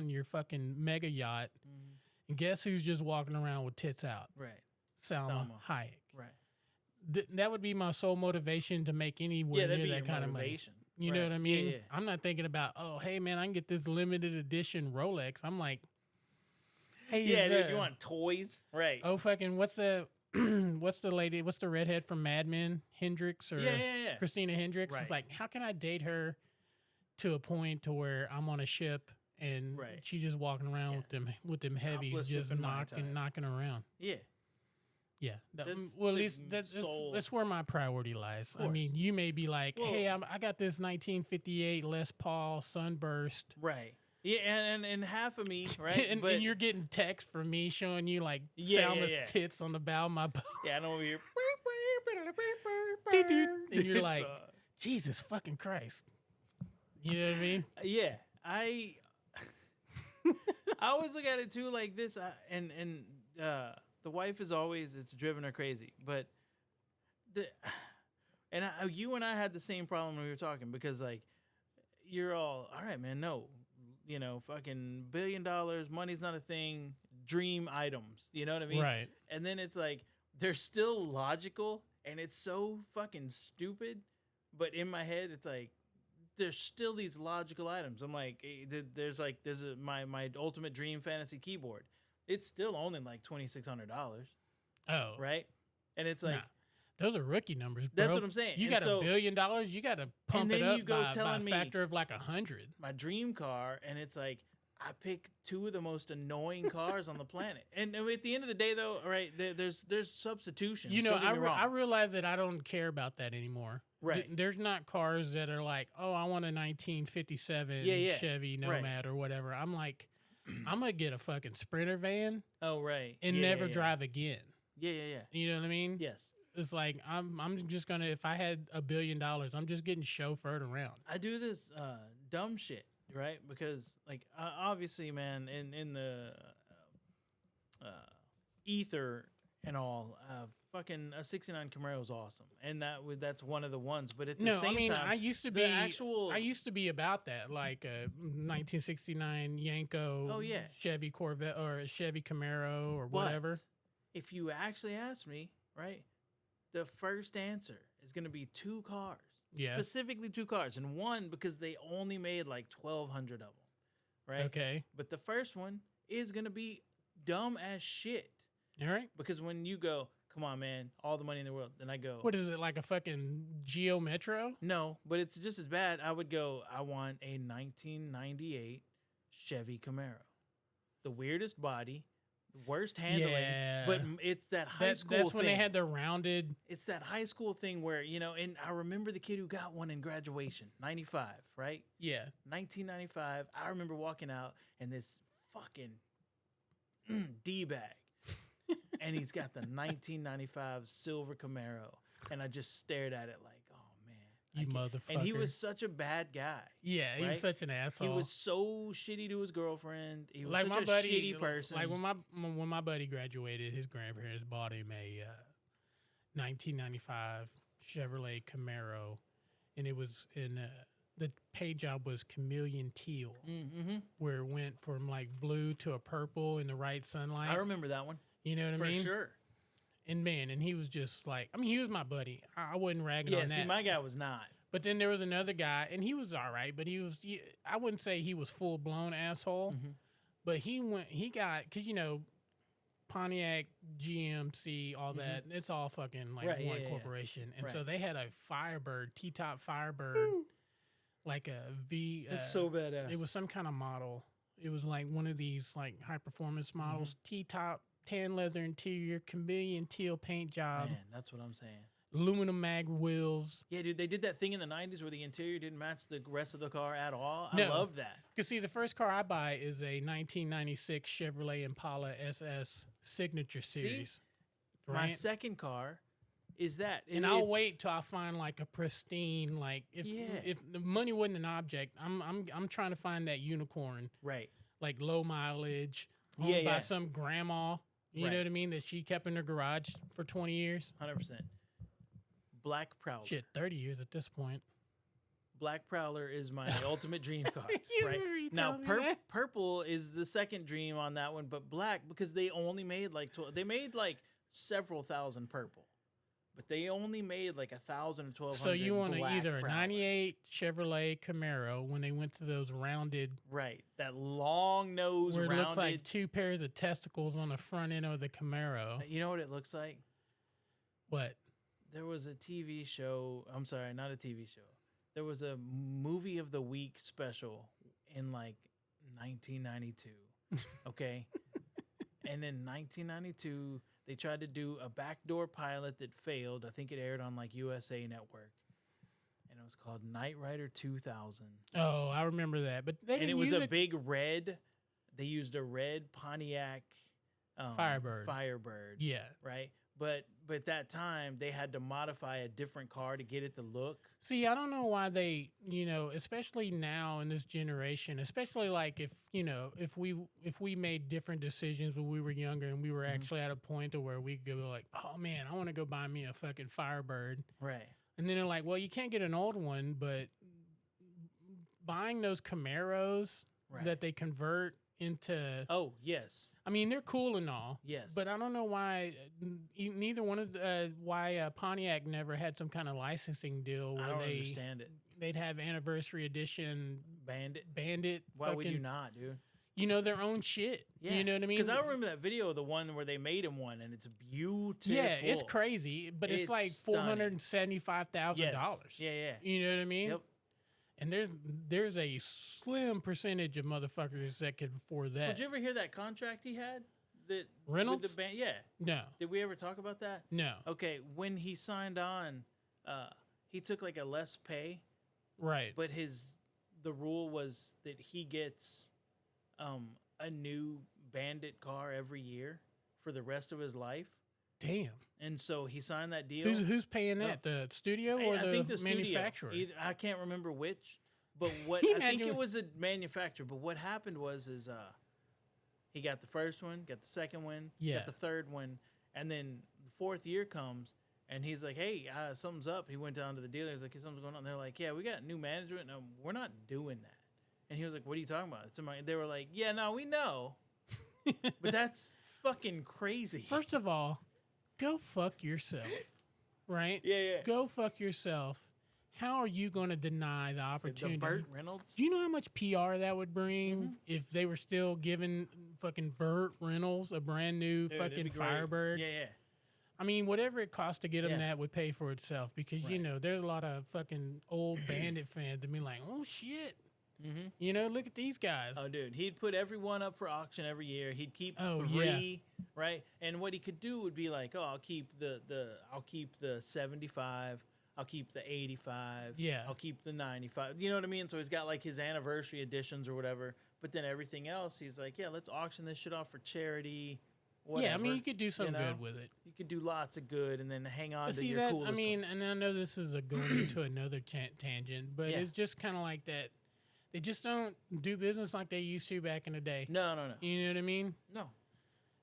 your fucking mega yacht, and guess who's just walking around with tits out? Right. Salma Hayek. Right. That would be my sole motivation to make anywhere near that kind of money. You know what I mean? Yeah. I'm not thinking about, oh, hey, man, I can get this limited edition Rolex. I'm like, hey, dude, you want toys? Right. Oh, fucking, what's the lady, what's the redhead from Mad Men? Hendricks or Christina Hendricks? Right. It's like, how can I date her to a point to where I'm on a ship and she's just walking around with them heavies just knocking around? Yeah. Yeah. Well, at least that's where my priority lies. I mean, you may be like, hey, I got this 1958 Les Paul Sunburst. Right. Yeah, and half of me, right? and you're getting text from me showing you like Salma's tits on the bow of my boat. Yeah, I know you're. And you're like, Jesus fucking Christ. You know what I mean? Yeah. I always look at it too like this, and the wife is always, it's driven her crazy, but you and I had the same problem when we were talking, because like you're all right, man. No, fucking $1 billion, money's not a thing. Dream items, you know what I mean? Right. And then it's like they're still logical, and it's so fucking stupid. But in my head, it's like there's still these logical items. I'm like, there's my ultimate dream fantasy keyboard. It's still only like $2,600. Oh, right. And it's like, nah, those are rookie numbers, bro. That's what I'm saying. You got $1 billion, you got to pump it up by a factor of like 100. My dream car, and it's like I pick two of the most annoying cars on the planet. And at the end of the day, though, right, there's substitutions. I realize that I don't care about that anymore. Right. There's not cars that are like, oh, I want a 1957 Chevy Nomad or whatever. I'm like, I'm going to get a fucking Sprinter van. Oh, right. And never drive again. Yeah. You know what I mean? Yes. It's like, I'm just going to, if I had $1 billion, I'm just getting chauffeured around. I do this dumb shit, right? Because, like, obviously, man, in the ether and all, fucking a 69 Camaro is awesome, and that's one of the ones. But at the same time, I used to be about that, like a 1969 Yanko, Chevy Corvette or a Chevy Camaro or whatever. If you actually ask me, right, the first answer is going to be two cars, specifically two cars, and one because they only made like 1,200 of them, right? Okay, but the first one is going to be dumb as shit. All right, because when you go, come on, man, all the money in the world. Then I go, what is it, like a fucking Geo Metro? No, but it's just as bad. I would go, I want a 1998 Chevy Camaro. The weirdest body, worst handling, but it's that high school That's thing. when they had the rounded. It's that high school thing where, and I remember the kid who got one in graduation, 95, right? Yeah. 1995. I remember walking out and this fucking D-bag. And he's got the 1995 silver Camaro, and I just stared at it like, oh man, you motherfucker! And he was such a bad guy. Yeah, right? He was such an asshole. He was so shitty to his girlfriend. He was like such my a buddy, shitty person. Like when my buddy graduated, his grandparents bought him a 1995 Chevrolet Camaro, and it was in the paint job was chameleon teal, where it went from like blue to a purple in the right sunlight. I remember that one. You know what I mean? For sure. And man, and he was just like, I mean, he was my buddy. I wasn't ragging on that. Yeah, see, my guy was not. But then there was another guy, and he was all right, but I wouldn't say he was full blown asshole, but he got, because Pontiac, GMC, all that, it's all fucking like one corporation. And so they had a Firebird, T-top Firebird, like a V. It's so badass. It was some kind of model. It was like one of these like high performance models, T-top, tan leather interior, chameleon teal paint job. Man, that's what I'm saying. Aluminum mag wheels. Yeah, dude, they did that thing in the 90s where the interior didn't match the rest of the car at all. No. I love that. Because, see, the first car I buy is a 1996 Chevrolet Impala SS Signature Series. See, my second car is that. And I'll wait till I find, like, a pristine, like, if the money wasn't an object, I'm trying to find that unicorn. Right. Like, low mileage, owned by some grandma. You know what I mean? That she kept in her garage for 20 years. 100%. Black Prowler. Shit, 30 years at this point. Black Prowler is my ultimate dream car. Right now, purple is the second dream on that one, but black, because they only made like they made like several thousand purple, but they only made like 1,000 or 1,200. So you want either Prowler. A 98 Chevrolet Camaro when they went to those rounded, that long nose, where it rounded, looks like two pairs of testicles on the front end of the Camaro. You know what it looks like? What? There was a TV show. I'm sorry, not a TV show. There was a movie of the week special in like 1992. Okay. And in 1992, they tried to do a backdoor pilot that failed. I think it aired on like USA Network. And it was called Knight Rider 2000. Oh, I remember that. But they didn't it was a big red. They used a red Pontiac Firebird. Firebird. Yeah. Right? But at that time they had to modify a different car to get it to look. See, I don't know why they, especially now in this generation, especially like if we made different decisions when we were younger and we were actually at a point to where we could go like, oh man, I want to go buy me a fucking Firebird. Right. And then they're like, well, you can't get an old one, but buying those Camaros that they convert into. Oh, yes. I mean, they're cool and all. Yes. But I don't know why neither one of why Pontiac never had some kind of licensing deal where I don't understand it. They'd have anniversary edition Bandit. Why would you not, dude? Their own shit. Yeah. You know what I mean? Because I remember that video of the one where they made him one, and it's beautiful. Yeah, it's crazy, but it's like $475,000. Yes. Yeah. You know what I mean? Yep. And there's a slim percentage of motherfuckers that could afford that. Did you ever hear that contract he had? That Reynolds? With the band? Yeah. No. Did we ever talk about that? No. Okay, when he signed on, he took like a less pay. Right. But the rule was that he gets a new Bandit car every year for the rest of his life. Damn. And so he signed that deal. Who's paying that? The studio or the manufacturer? I can't remember which, but I think it was a manufacturer. But what happened was he got the first one, got the second one, got the third one, and then the fourth year comes, and he's like, "Hey, something's up." He went down to the dealer. He's like, "Hey, something's going on." They're like, "Yeah, we got new management. No, we're not doing that." And he was like, "What are you talking about?" They were like, "Yeah, no, we know, but that's fucking crazy." First of all, go fuck yourself, right? Yeah. Go fuck yourself. How are you going to deny the opportunity? The Burt Reynolds? Do you know how much PR that would bring if they were still giving fucking Burt Reynolds a brand new fucking Firebird? Yeah. I mean, whatever it costs to get them that would pay for itself because, there's a lot of fucking old Bandit fans that be like, oh, shit. Mm-hmm. Look at these guys. Oh, dude. He'd put every one up for auction every year. He'd keep 3, right? And what he could do would be like, I'll keep the 75. I'll keep the 85. Yeah. I'll keep the 95. You know what I mean? So he's got like his anniversary editions or whatever. But then everything else, he's like, yeah, let's auction this shit off for charity. Whatever. Yeah, I mean, you could do something good with it. You could do lots of good and then hang on to your coolest. I mean, and I know this is going into another tangent, but it's just kind of like that. They just don't do business like they used to back in the day. No. You know what I mean? No.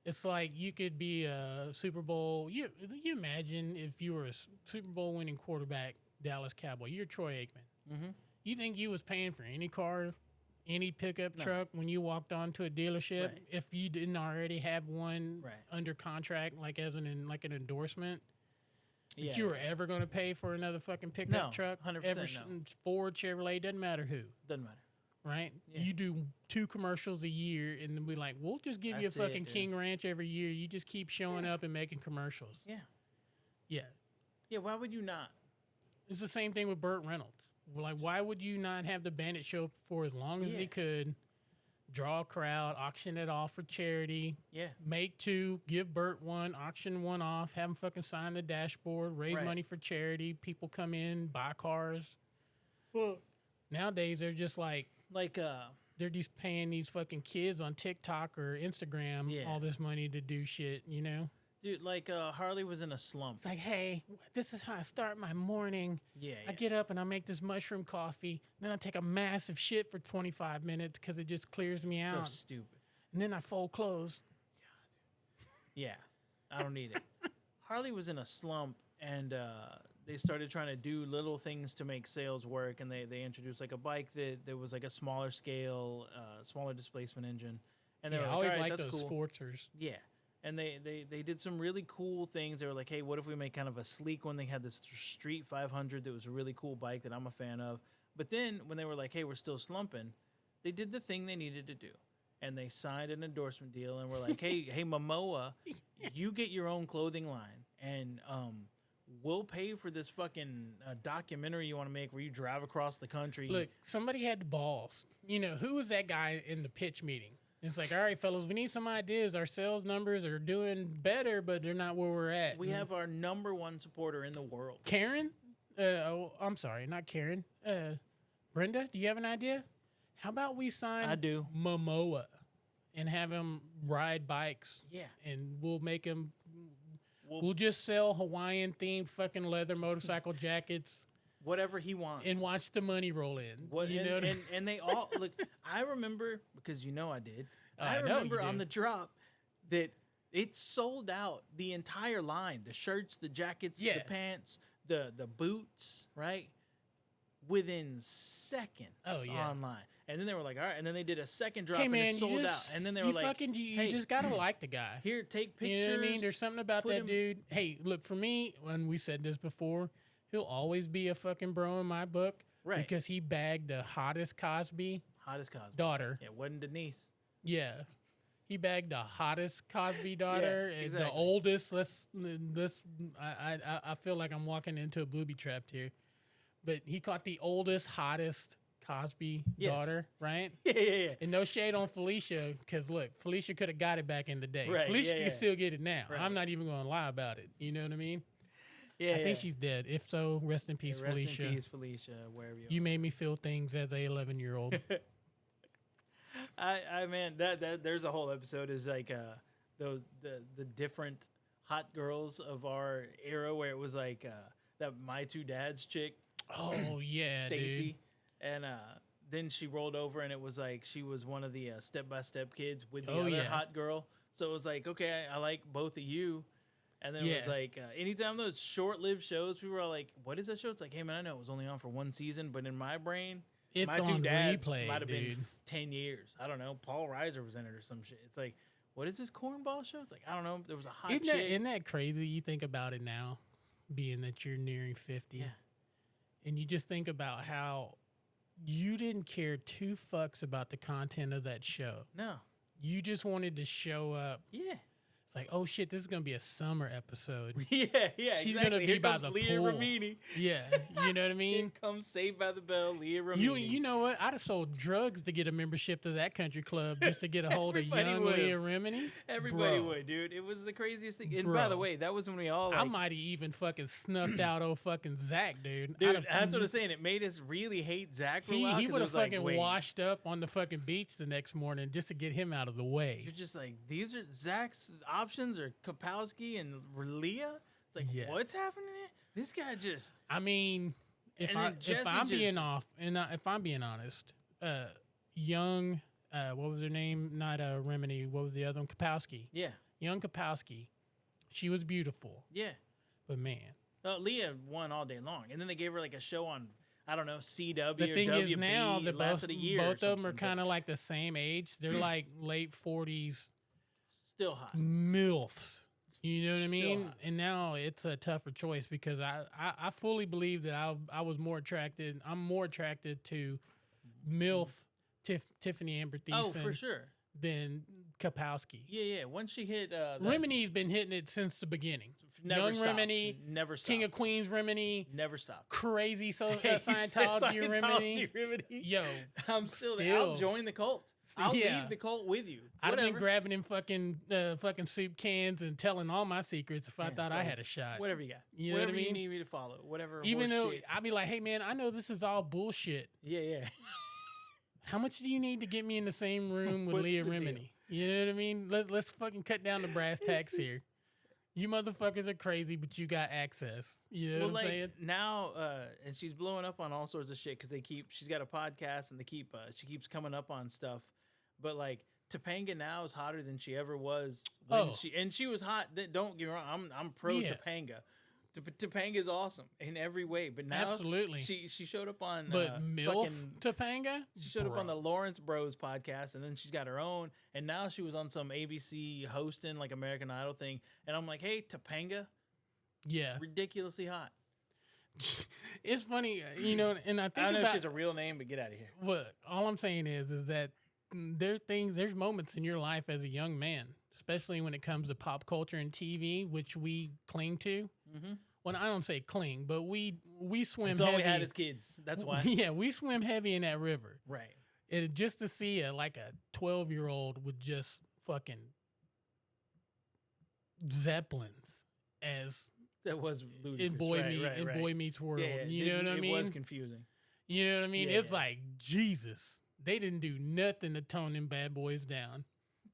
It's like you could be a Super Bowl. You imagine if you were a Super Bowl winning quarterback, Dallas Cowboy. You're Troy Aikman. Mm-hmm. You think you was paying for any car, any pickup truck when you walked onto a dealership if you didn't already have one under contract, like as an endorsement? Yeah. That you were ever going to pay for another fucking pickup truck? 100% no. Ford, Chevrolet, doesn't matter who. Doesn't matter. Right? Yeah. You do 2 commercials a year, and then we're like, we'll just give you a fucking King Ranch every year. You just keep showing up and making commercials. Yeah. Yeah. Yeah, why would you not? It's the same thing with Burt Reynolds. Like, why would you not have the Bandit show up for as long as he could, draw a crowd, auction it off for charity, make 2, give Burt 1, auction 1 off, have him fucking sign the dashboard, raise money for charity, people come in, buy cars. Well, nowadays they're just like they're just paying these fucking kids on TikTok or Instagram all this money to do shit, Dude, like Harley was in a slump. It's like, hey, this is how I start my morning. Yeah. I get up and I make this mushroom coffee. Then I take a massive shit for 25 minutes because it just clears me out. So stupid. And then I fold clothes. Yeah, I don't need it. Harley was in a slump, and they started trying to do little things to make sales work, and they introduced like a bike that was like a smaller scale, smaller displacement engine. And they were I like, always all right, like that's those cool. Sportsters. Yeah. And they did some really cool things. They were like, hey, what if we make kind of a sleek one? They had this Street 500 that was a really cool bike that I'm a fan of. But then when they were like, hey, we're still slumping, they did the thing they needed to do. And they signed an endorsement deal and were like, hey, Momoa, you get your own clothing line. And we'll pay for this fucking documentary you want to make where you drive across the country. Look, somebody had the balls. Who was that guy in the pitch meeting? It's like, all right, fellas, we need some ideas. Our sales numbers are doing better, but they're not where we're at. We have our #1 supporter in the world. Karen? I'm sorry, not Karen. Brenda, do you have an idea? How about we sign Momoa and have him ride bikes? Yeah. And we'll make him We'll just sell Hawaiian themed fucking leather motorcycle jackets. Whatever he wants. And watch the money roll in. And they all look. I remember, because I did. I remember on the drop that it sold out the entire line. The shirts, the jackets, the pants, the boots, right? Within seconds online. And then they were like, all right. And then they did a second drop and it sold out. And then they were like, you just got to like the guy. Here, take pictures. You know what I mean? There's something about that dude. Hey, look, for me, when we said this before, he'll always be a fucking bro in my book. Right. Because he bagged the hottest Cosby daughter. It wasn't Denise. Yeah. He bagged the hottest Cosby daughter, exactly. The oldest. I feel like I'm walking into a booby trap here. But he caught the oldest, hottest Cosby daughter, right? Yeah. And no shade on Felicia, because look, Felicia could have got it back in the day. Right, Felicia can still get it now. Right. I'm not even going to lie about it. You know what I mean? Yeah, I think she's dead. If so, rest in peace, Felicia. Rest in peace, Felicia, wherever you are. You made me feel things as a 11-year-old. Man, that there's a whole episode is like the different hot girls of our era, where it was like that My Two Dads chick. Oh yeah, Stacy, and then she rolled over, and it was like she was one of the Step by Step kids with the other hot girl. So it was like, okay, I like both of you. And then it was like, anytime those short-lived shows, people were like, what is that show? It's like, hey, man, I know it was only on for one season, but in my brain, it's My on Two Dads replay, might have been 10 10 years. I don't know. Paul Reiser was in it or some shit. It's like, what is this cornball show? It's like, I don't know. There was a hot chick. Isn't that crazy? You think about it now, being that you're nearing 50. Yeah. And you just think about how you didn't care two fucks about the content of that show. No. You just wanted to show up. Yeah. It's like, oh shit, this is gonna be a summer episode. Yeah. She's exactly. gonna be Here by comes the Leah pool. Remini. Yeah, you know what I mean. Here comes Saved by the Bell, Leah Remini. You know what? I'd have sold drugs to get a membership to that country club just to get a hold of young Leah Remini. Everybody would, dude. It was the craziest thing. And by the way, that was when we all. I might have even fucking snuffed out old fucking Zach, dude. Dude, that's what I'm saying. It made us really hate Zach for a while. He would have fucking washed up on the fucking beach the next morning just to get him out of the way. You're just like, these are Zach's options, or Kapowski and Leah. It's like, what's happening here? This guy just. I mean, if I'm being honest, young, what was her name? Not Remini. What was the other one? Kapowski. Yeah. Young Kapowski. She was beautiful. Yeah. But man. Leah won all day long. And then they gave her like a show on, I don't know, CW the or thing WB. is now that both of them are kind of of like the same age. They're like late 40s. Still hot. MILFs. You know what I mean? Hot. And now it's a tougher choice because I fully believe that I was more attracted. I'm more attracted to MILF Tiffany Amber Thiessen. Oh, for sure. Than Kapowski. Yeah. Once she hit... Remini's been hitting it since the beginning. Never Young stopped. Remini. Never stopped. King of Queens Remini. Never stopped. Crazy Scientology Remini. Yo. I'm still there. I'll join the cult. I'll leave the cult with you. I'd been grabbing them fucking soup cans and telling all my secrets if I thought I had a shot. Whatever you got. You know whatever what I mean? You need me to follow. Whatever. Even though I'd be like, hey man, I know this is all bullshit. Yeah. How much do you need to get me in the same room with Leah Remini? You know what I mean? Let's fucking cut down the brass tacks here. You motherfuckers are crazy, but you got access. You know what I'm saying? Now, and she's blowing up on all sorts of shit because she's got a podcast and she keeps coming up on stuff. But like Topanga now is hotter than she ever was. She was hot. Don't get me wrong. I'm pro Topanga. Topanga is awesome in every way, but now absolutely she showed up on MILF Topanga. She showed up on the Lawrence Bros podcast, and then she's got her own. And now she was on some ABC hosting like American Idol thing, and I'm like, hey, Topanga, ridiculously hot. It's funny, you know, and I think I don't know if she's a real name, but get out of here. What all I'm saying is that there's moments in your life as a young man, especially when it comes to pop culture and TV, which we cling to. Mm-hmm. Well, I don't say cling, but we swim. That's all we had as kids. That's why. Yeah, we swim heavy in that river. Right. Just to see a 12-year-old with just fucking Zeppelins as that was ludicrous. In Boy Meets World. Yeah, you know what I mean? It was confusing. You know what I mean? It's like Jesus. They didn't do nothing to tone them bad boys down.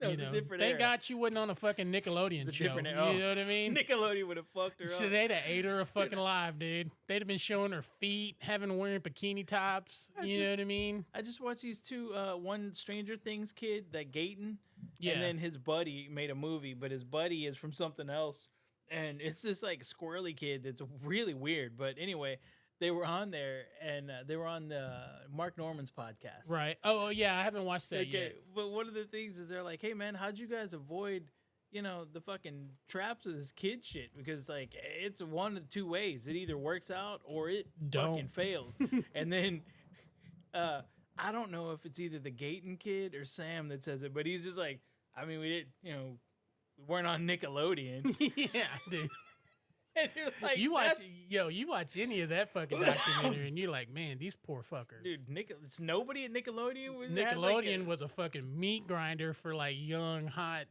That was a different era. Thank God she wasn't on a fucking Nickelodeon show. You know what I mean? Nickelodeon would have fucked her up. So they'd have ate her fucking alive, dude. They'd have been showing her feet, having wearing bikini tops. You know what I mean? I just watched these two, one Stranger Things kid, that Gayton, yeah. and then his buddy made a movie, but his buddy is from something else. And it's this like squirrely kid that's really weird. But anyway, they were on there, and they were on the Mark Norman's podcast. Right. Oh, yeah, I haven't watched that yet. But one of the things is they're like, hey, man, how'd you guys avoid, the fucking traps of this kid shit? Because, like, it's one of two ways. It either works out or it fucking fails. And then I don't know if it's either the Gayton kid or Sam that says it, but he's just like, I mean, we we weren't on Nickelodeon. Yeah, dude. And you're like, you watch any of that fucking documentary, and you're like, man, these poor fuckers. Dude, it's nobody at Nickelodeon. Nickelodeon was a fucking meat grinder for like young, hot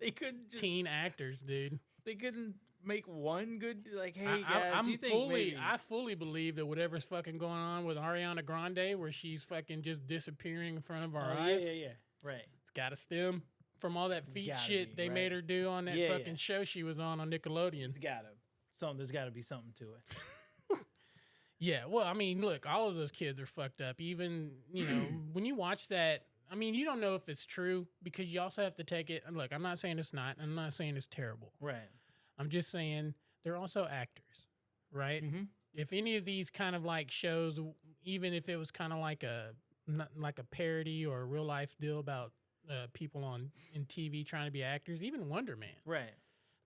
teen actors, dude. They couldn't make one good, like, hey guys, I fully believe that whatever's fucking going on with Ariana Grande, where she's fucking just disappearing in front of our eyes. Yeah, right. It's got to stem from all that feet shit they made her do on that fucking show she was on Nickelodeon. There's got to be something to it. Yeah, well, I mean, look, all of those kids are fucked up. Even, when you watch that, I mean, you don't know if it's true because you also have to take it. Look, I'm not saying it's not. I'm not saying it's terrible. Right. I'm just saying they're also actors, right? Mm-hmm. If any of these kind of like shows, even if it was kind of like a parody or a real life deal about people in TV trying to be actors, even Wonder Man. Right.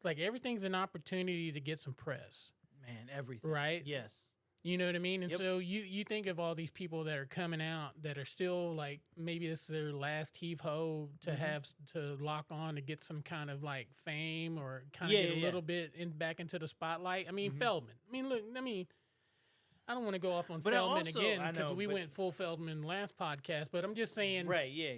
Like, everything's an opportunity to get some press. Man, everything. Right? Yes. You know what I mean? And so you think of all these people that are coming out that are still, like, maybe this is their last heave-ho to have to lock on to get some kind of, like, fame or kind of get a little bit back into the spotlight. I mean, Feldman. I mean, look, I don't want to go off on Feldman again because we went full Feldman last podcast, but I'm just saying. Right, yeah.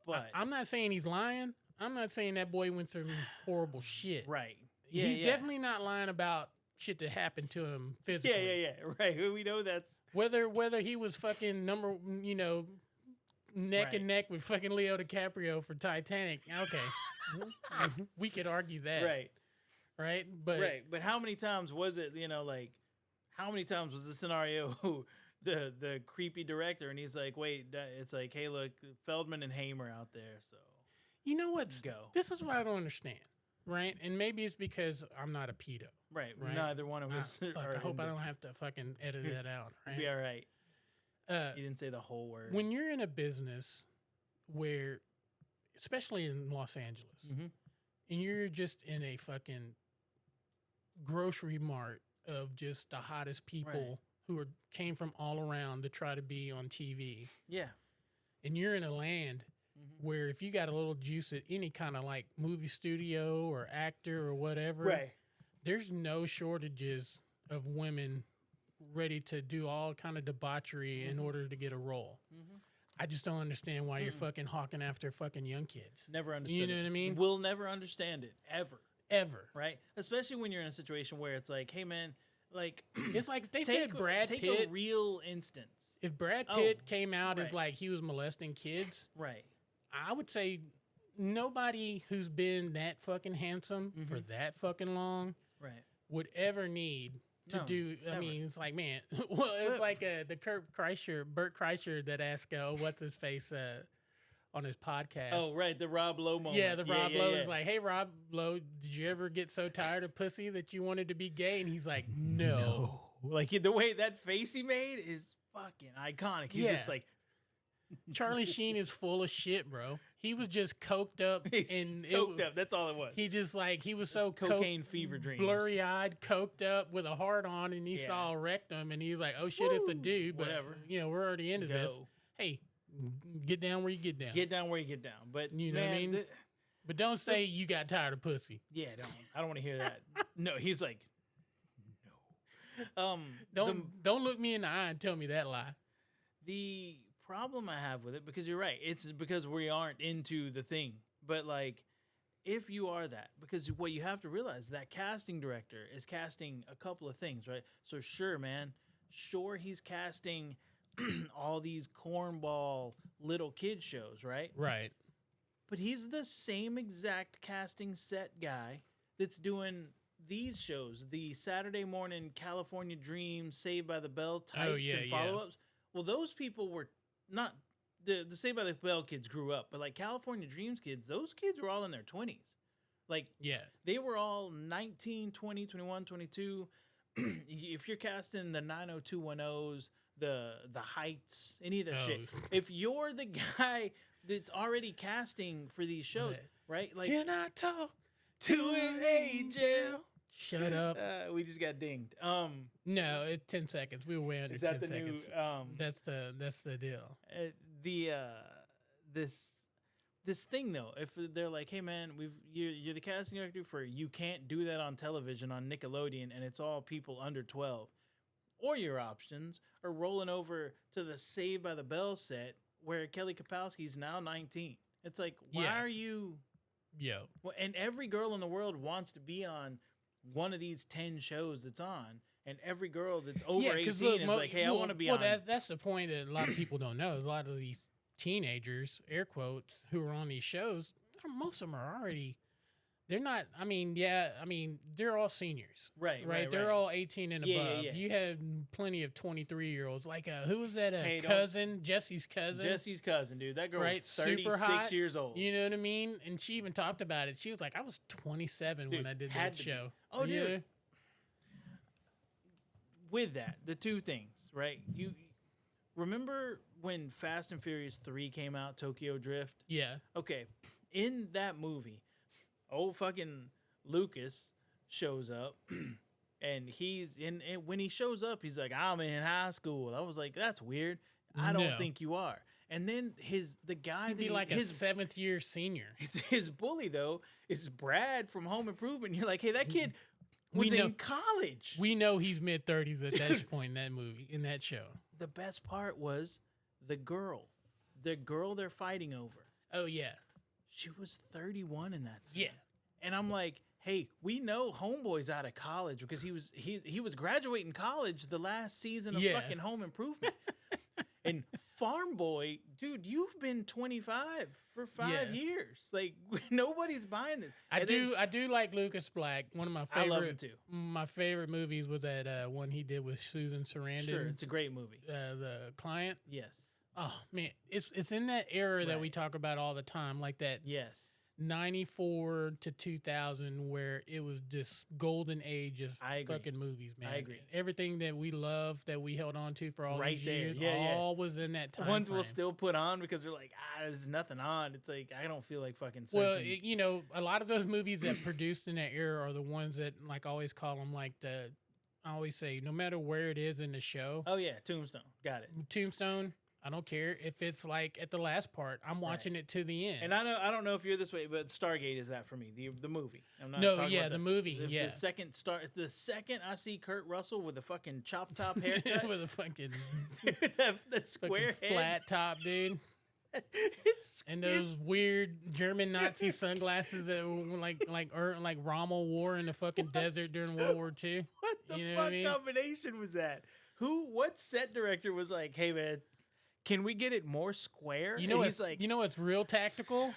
But I'm not saying he's lying. I'm not saying that boy went through horrible shit. Right. Yeah, he's definitely not lying about shit that happened to him physically. Yeah. Right. We know that's whether he was fucking neck and neck with fucking Leo DiCaprio for Titanic. Okay. We could argue that. Right. But how many times was it, how many times was the scenario the creepy director and he's like, wait, it's like, hey, look, Feldman and Hamer out there, so you know what? Go. This is what I don't understand, right? And maybe it's because I'm not a pedo. Right. Neither one of us. I hope I don't have to fucking edit that out. Right? Be all right. You didn't say the whole word. When you're in a business where, especially in Los Angeles, and you're just in a fucking grocery mart of just the hottest people who came from all around to try to be on TV. Yeah. And you're in a land where if you got a little juice at any kind of like movie studio or actor or whatever, there's no shortages of women ready to do all kind of debauchery in order to get a role. I just don't understand why you're fucking hawking after fucking young kids. Never understood. You know what I mean? We'll never understand it ever. Right? Especially when you're in a situation where it's like, hey man, like it's like if they said Brad Pitt. Take a real instance. If Brad Pitt came out as like he was molesting kids, I would say nobody who's been that fucking handsome for that fucking long would ever need to do. I mean, it's like, man, well, it's like the Bert Kreischer that asked, what's his face on his podcast. Oh, right, the Rob Lowe moment. Yeah, Rob Lowe is like, hey, Rob Lowe, did you ever get so tired of pussy that you wanted to be gay? And he's like, no. Like, the way that face he made is fucking iconic. He's just like... Charlie Sheen is full of shit, bro. He was just coked up. That's all it was. He just like, he was so cocaine fever dreams. Blurry-eyed, coked up with a heart on, and he saw a rectum, and he's like, oh shit, it's a dude, but whatever. We're already into this. Hey, get down where you get down. Get down where you get down. But you know what I mean? But don't say you got tired of pussy. Yeah, I don't want to hear that. No, he's like, no. Don't look me in the eye and tell me that lie. The problem I have with it, because you're right, it's because we aren't into the thing. But like, if you are that, because what you have to realize, that casting director is casting a couple of things, right? So sure, man, he's casting all these cornball little kid shows, right? Right. But he's the same exact casting set guy that's doing these shows, the Saturday morning California Dreams, Saved by the Bell types and follow-ups. Well, those people were not the Saved by the Bell kids grew up, but like California Dreams kids, those kids were all in their 20s. Like, they were all 19, 20, 21, 22. If you're casting the 90210s, the Heights, any of that shit, if you're the guy that's already casting for these shows, right? Like, can I talk to an angel? Shut up. We just got dinged. No, it's 10 seconds. We were way under 10 seconds. That's the deal. This thing though, if they're like, hey man, you're the casting director for You Can't Do That on Television on Nickelodeon, and it's all people under 12, or your options are rolling over to the Saved by the Bell set where Kelly Kapowski's now 19. It's like, why are you? Well, and every girl in the world wants to be on one of these 10 shows that's on, and every girl that's over 18 is like, hey, I want to be on. Well, that's the point that a lot of people don't know. Is a lot of these teenagers, air quotes, who are on these shows, most of them are already, they're not, they're all seniors. Right. They're all 18 and above. Yeah. You have plenty of 23-year-olds. Like, who was that? Cousin? Jesse's cousin? Jesse's cousin, dude. That girl was 36 super hot, years old. You know what I mean? And she even talked about it. She was like, I was 27 when I did that show. Oh, dude. With that, the two things, right? You remember when Fast and Furious 3 came out, Tokyo Drift? Yeah. Okay. In that movie, old fucking Lucas shows up, and when he shows up, he's like, I'm in high school. I was like, that's weird. I don't think you are. And then the guy he'd be like a 7th year senior. His bully though is Brad from Home Improvement. You're like, hey, that kid was in college. We know he's mid-30s at that point in that movie, in that show. The best part was the girl they're fighting over. Oh yeah, she was 31 in that scene. Yeah. And I'm like, hey, we know Homeboy's out of college because he was graduating college the last season of fucking Home Improvement. And Farm Boy, dude, you've been 25 for 5 years. Like, nobody's buying this. I do like Lucas Black. One of my favorite. I love him too. My favorite movies was that one he did with Susan Sarandon. Sure, it's a great movie. The Client. Yes. Oh man, it's in that era that we talk about all the time, like that. Yes. 94 to 2000, where it was this golden age of fucking movies, man. I agree. Everything that we love, that we held on to for all these years, all was in that time. Ones we'll still put on because they're like, there's nothing on. It's like, I don't feel like fucking searching. Well, a lot of those movies that produced in that era are the ones that, like, I always call them, like, I always say, no matter where it is in the show. Oh, yeah, Tombstone. Got it. Tombstone. I don't care if it's like at the last part. I'm watching it to the end. And I don't know if you're this way, but Stargate is that for me. The movie. I'm not no, talking yeah, about the movie. The second I see Kurt Russell with a fucking chop top haircut, with a fucking that square fucking flat top, dude. And those weird German Nazi sunglasses that like Rommel wore in the fucking desert during World War II. What the fuck combination was that? What set director was like, hey man, can we get it more square? He's like, you know what's real tactical?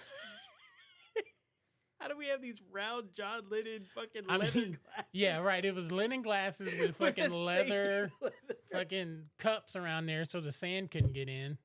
How do we have these round John Lennon fucking leather glasses? Yeah, right. It was linen glasses with fucking leather fucking cups around there so the sand couldn't get in.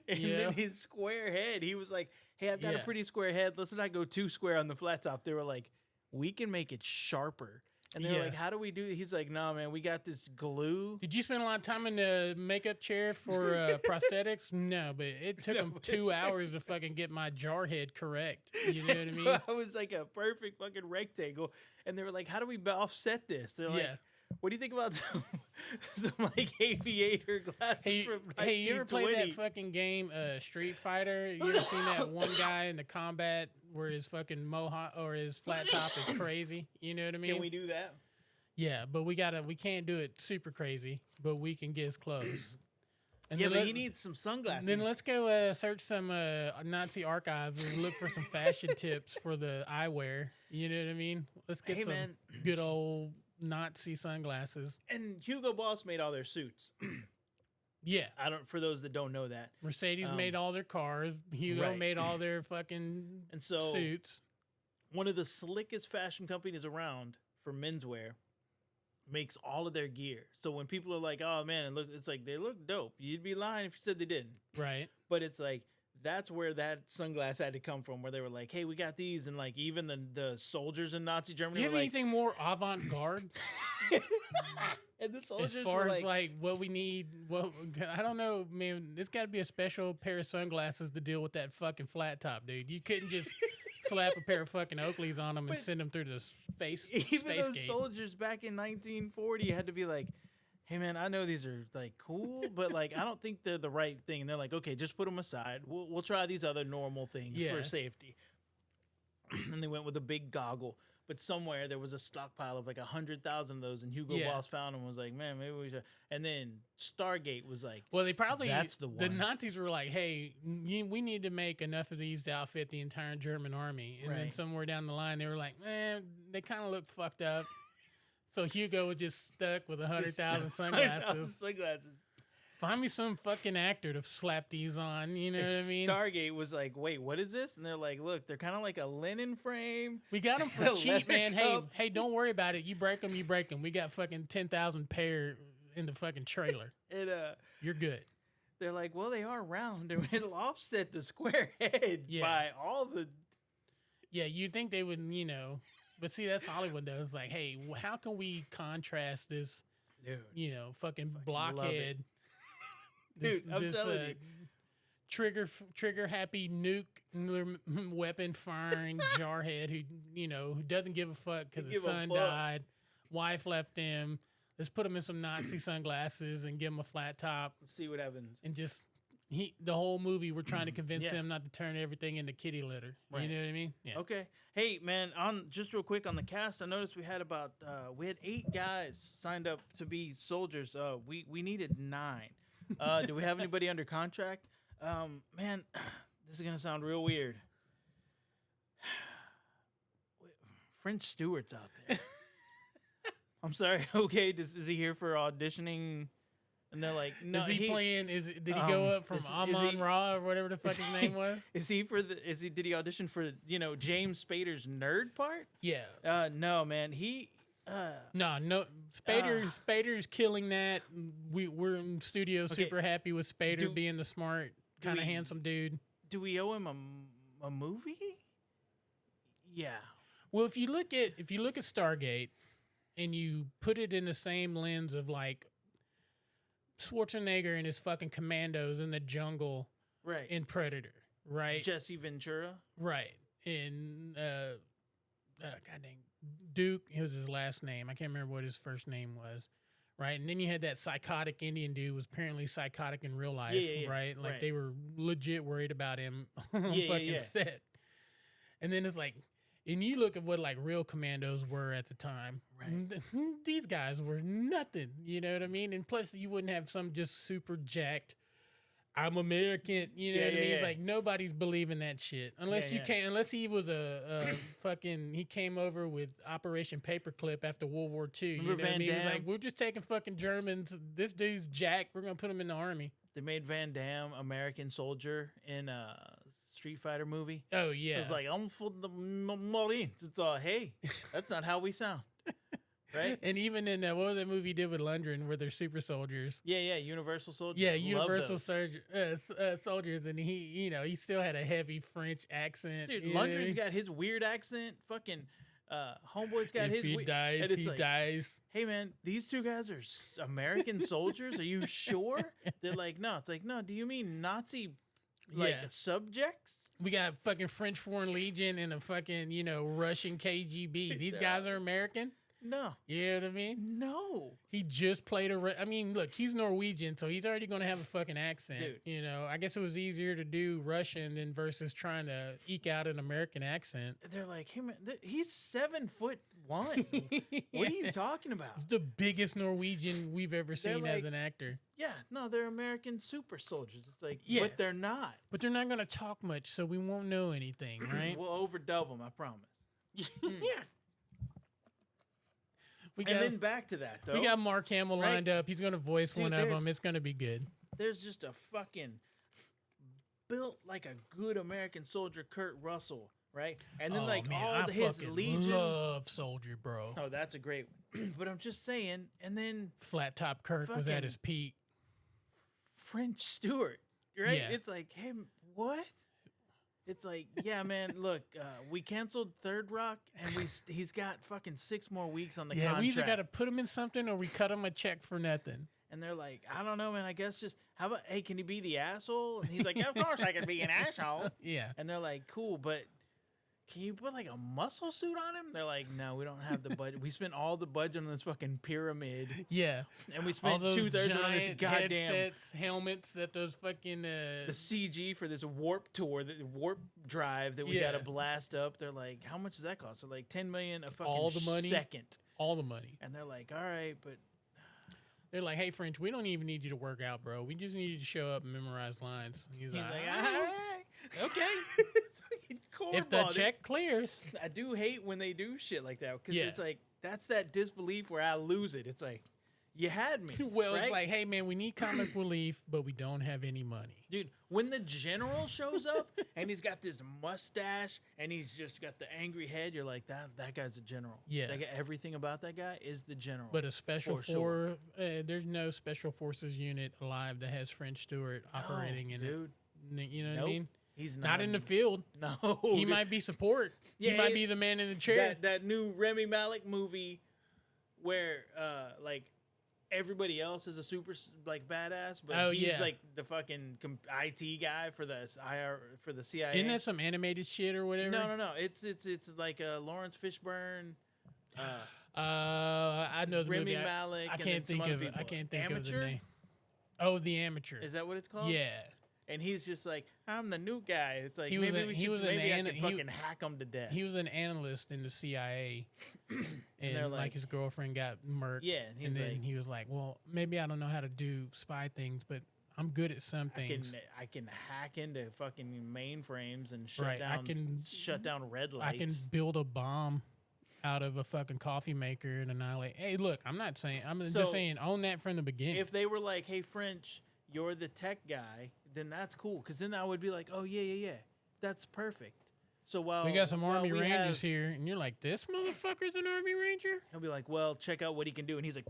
And then his square head, he was like, hey, I've got a pretty square head. Let's not go too square on the flat top. They were like, we can make it sharper. And they were like, how do we do it? He's like, no, man, we got this glue. Did you spend a lot of time in the makeup chair for prosthetics? No, but it took them 2 hours to fucking get my jar head correct. You know what I mean? So I was like a perfect fucking rectangle. And they were like, how do we offset this? They're like, what do you think about some like aviator glasses from 1920? Hey, you ever played that fucking game, Street Fighter? You ever seen that one guy in the combat where his fucking mohawk or his flat top is crazy? You know what I mean? Can we do that? Yeah, but we can't do it super crazy, but we can get as close. And but he needs some sunglasses. Then let's go search some Nazi archives and look for some fashion tips for the eyewear. You know what I mean? Let's get some good old Nazi sunglasses. And Hugo Boss made all their suits. Yeah. For those that don't know that. Mercedes made all their cars. Hugo made all their fucking suits. One of the slickest fashion companies around for menswear makes all of their gear. So when people are like, "Oh man, it's like they look dope," you'd be lying if you said they didn't. Right. But it's like that's where that sunglass had to come from, where they were like, "Hey, we got these," and like even the soldiers in Nazi Germany. Do you have anything more avant-garde? And the soldiers as far were as like what we need, I don't know, man. There's got to be a special pair of sunglasses to deal with that fucking flat top, dude. You couldn't just slap a pair of fucking Oakleys on them and send them through the space. Even those gate. soldiers back in 1940 had to be like, "Hey man, I know these are like cool, but like I don't think they're the right thing." And they're like, "Okay, just put them aside. We'll try these other normal things for safety." And they went with a big goggle. But somewhere there was a stockpile of like 100,000 of those, and Hugo Boss found them and was like, "Man, maybe we should." And then Stargate was like, "Well, they probably that's the one." The Nazis were like, "Hey, we need to make enough of these to outfit the entire German army." And then somewhere down the line, they were like, "Man, they kind of look fucked up." So Hugo was just stuck with 100,000 sunglasses. Find me some fucking actor to slap these on, you know what I mean? Stargate was like, "Wait, what is this?" And they're like, "Look, they're kind of like a linen frame. We got them for cheap, man. Hey, don't worry about it. You break them, you break them. We got fucking 10,000 pair in the fucking trailer. You're good." They're like, "Well, they are round, and it'll offset the square head by all the." Yeah, you'd think they would, but see, that's Hollywood though. It's like, hey, how can we contrast this, fucking blockhead? Dude, I'm telling you. Trigger happy nuke weapon firing jarhead who doesn't give a fuck because his son died, wife left him. Let's put him in some Nazi sunglasses and give him a flat top. Let's see what happens. And just the whole movie we're trying to convince him not to turn everything into kitty litter. Right. You know what I mean? Yeah. Okay. Hey man, just real quick on the cast, I noticed we had 8 guys signed up to be soldiers. We needed 9. Do we have anybody under contract? Man, this is gonna sound real weird. French Stewart's out there. I'm sorry. Okay, is he here for auditioning? And they're like, "No." Is he playing? Did he go up from Amon Ra or whatever the fuck his name was? Did he audition for James Spader's nerd part? Yeah. No, man. No. Spader's killing that. We're in studio super happy with Spader being the smart, kind of handsome dude. Do we owe him a movie? Yeah. Well, if you look at Stargate and you put it in the same lens of like Schwarzenegger and his fucking commandos in the jungle, right? In Predator, right? Jesse Ventura, right? In goddamn Duke, it was his last name. I can't remember what his first name was, right? And then you had that psychotic Indian dude who was apparently psychotic in real life, right? Like they were legit worried about him on fucking set. And then it's like, and you look at what like real commandos were at the time. Right. These guys were nothing. You know what I mean? And plus, you wouldn't have some just super jacked, "I'm American," you know what I mean? It's like nobody's believing that shit unless unless he was a fucking, he came over with Operation Paperclip after World War II. You know what I mean? He was like, "We're just taking fucking Germans. This dude's jacked. We're gonna put him in the army." They made Van Damme American soldier in a Street Fighter movie. Oh yeah, it's like, "I'm for the Marines." It's all, hey, that's not how we sound. Right? And even in what was that movie he did with Lundgren where they're super soldiers? Yeah, Universal Soldiers. Yeah, Universal Soldiers, and he still had a heavy French accent. Dude, Lundgren's got his weird accent. Fucking Homeboy's got his. If he dies, he dies. Hey man, these two guys are American soldiers. Are you sure? They're like, no. It's like, no. Do you mean Nazi subjects? We got fucking French Foreign Legion and a fucking Russian KGB. These guys are American. No. You know what I mean? No. He just played look, he's Norwegian, so he's already going to have a fucking accent. Dude. I guess it was easier to do Russian than versus trying to eke out an American accent. They're like, "Hey man, he's 7'1". What are you talking about?" The biggest Norwegian we've ever seen as an actor. Yeah, no, they're American super soldiers. It's like, but they're not. But they're not going to talk much, so we won't know anything, right? We'll overdub them, I promise. Yeah. And then back to that, though. We got Mark Hamill lined up. He's going to voice one of them. It's going to be good. there's just a fucking built like a good American soldier, Kurt Russell, right? And then his Legion. Love Soldier, bro. Oh, that's a great one. But I'm just saying, and then Flat Top Kirk was at his peak. French Stewart, right? Yeah. It's like, hey, what? It's like, yeah, man, look, we canceled Third Rock, and he's got fucking 6 more weeks on the contract. We either got to put him in something or we cut him a check for nothing. And they're like, I don't know, man. I guess just, how about, hey, can he be the asshole? And he's like, yeah, of course I can be an asshole. Yeah. And they're like, cool, but can you put like a muscle suit on him? They're like, no, we don't have the budget. We spent all the budget on this fucking pyramid. Yeah. And we spent 2/3 on this goddamn headsets, helmets, that those fucking the CG for this warp tour, the warp drive that we got to blast up. They're like, how much does that cost? They're like $10 million a fucking all the money, second. All the money. And they're like, all right, but they're like, hey, French, we don't even need you to work out, bro. We just need you to show up and memorize lines. He's like, all right. Okay. It's fucking cornball, if the check clears. I do hate when they do shit like that because it's like, that's that disbelief where I lose it. It's like, you had me. Well, right? It's like, hey, man, we need comic relief, but we don't have any money. Dude, when the general shows up and he's got this mustache and he's just got the angry head, you're like, that guy's a general. Yeah. Everything about that guy is the general. But a there's no special forces unit alive that has French Stewart operating in it. You know what I mean? He's not in the field. No. He might be support. He might be the man in the chair. That new Remy Malek movie where, like, everybody else is a super like badass, but he's like the fucking IT guy for the CIA. Isn't that some animated shit or whatever? No. It's like Lawrence Fishburne. I know the Remy movie. Malek. I can't think of it. I can't think of the name. Oh, The Amateur. Is that what it's called? Yeah. And he's just like, I'm the new guy. It's like, I can fucking hack him to death. He was an analyst in the CIA, and they're like his girlfriend got murked. Yeah, and then he was like, well, maybe I don't know how to do spy things, but I'm good at some things. I can hack into fucking mainframes and shut down red lights. I can build a bomb out of a fucking coffee maker and annihilate. Hey, look, I'm just saying, own that from the beginning. If they were like, hey, French, you're the tech guy, then that's cool. Because then I would be like, oh, yeah. That's perfect. So while we got some Army Rangers here, and you're like, this motherfucker's an Army Ranger? He'll be like, well, check out what he can do. And he's like,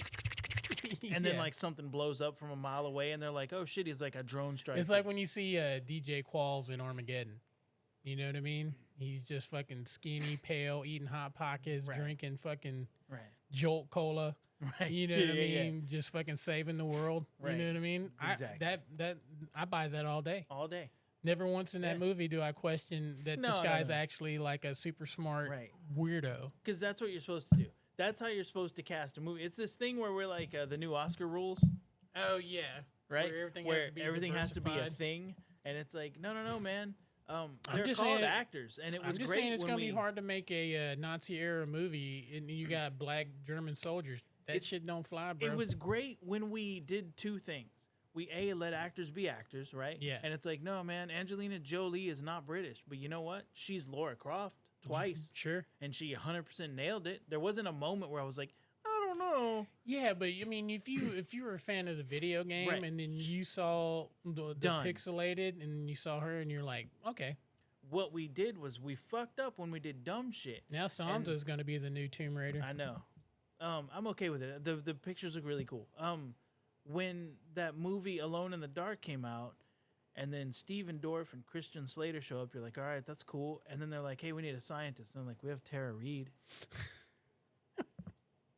and then like something blows up from a mile away, and they're like, oh, shit, he's like a drone strike. It's like when you see DJ Qualls in Armageddon. You know what I mean? He's just fucking skinny, pale, eating Hot Pockets, drinking fucking Jolt Cola. Right. You know what I mean? Just fucking saving the world. You know what I mean? Exactly. I buy that all day. All day. Never once in that movie do I question that this guy's actually like a super smart weirdo. Because that's what you're supposed to do. That's how you're supposed to cast a movie. It's this thing where we're like the new Oscar rules. Oh, yeah. Right? Where everything has to be a thing. And it's like, no, man. They're called actors, and it was great. I'm just saying it's going to be hard to make a Nazi-era movie, and you got black German soldiers. That shit don't fly, bro. It was great when we did 2 things. We, let actors be actors, right? Yeah. And it's like, no, man, Angelina Jolie is not British. But you know what? She's Laura Croft twice. Sure. And she 100% nailed it. There wasn't a moment where I was like, I don't know. Yeah, but I mean, if you were a fan of the video game and then you saw the pixelated and you saw her and you're like, okay. What we did was we fucked up when we did dumb shit. Now Sansa's going to be the new Tomb Raider. I know. I'm okay with it. The pictures look really cool. When that movie Alone in the Dark came out, and then Steven Dorff and Christian Slater show up, you're like, all right, that's cool. And then they're like, hey, we need a scientist. And I'm like, we have Tara Reid.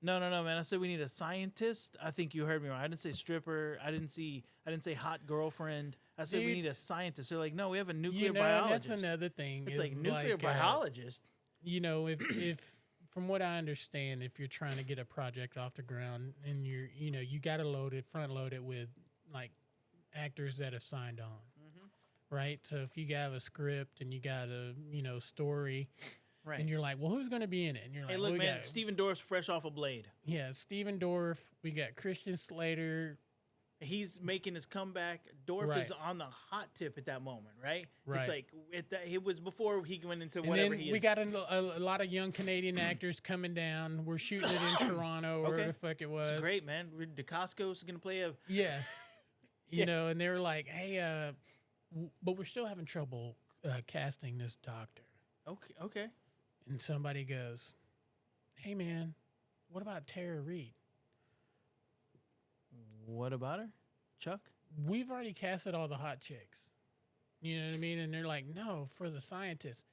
No, man. I said we need a scientist. I think you heard me wrong. I didn't say stripper. I didn't say hot girlfriend. I said we need a scientist. They're like, no, we have a nuclear biologist. That's another thing. It's like nuclear biologist. If from what I understand, if you're trying to get a project off the ground and you got to front load it with like actors that have signed on, right? So if you got a script and you got a story. Right. And you're like, well, who's going to be in it? And you're like, hey, look, man, Steven Dorff's fresh off a Blade. Yeah, Steven Dorff. We got Christian Slater. He's making his comeback. Dorff is on the hot tip at that moment, right? It's like it was before he went into whatever he is. We got a lot of young Canadian actors coming down. We're shooting it in Toronto or wherever the fuck it was. It's great, man. DeCascos is going to play a... Yeah. You know, and they were like, hey, but we're still having trouble casting this doctor. Okay. And somebody goes, hey, man, what about Tara Reid? What about her? Chuck? We've already casted all the hot chicks. You know what I mean? And they're like, no, for the scientists.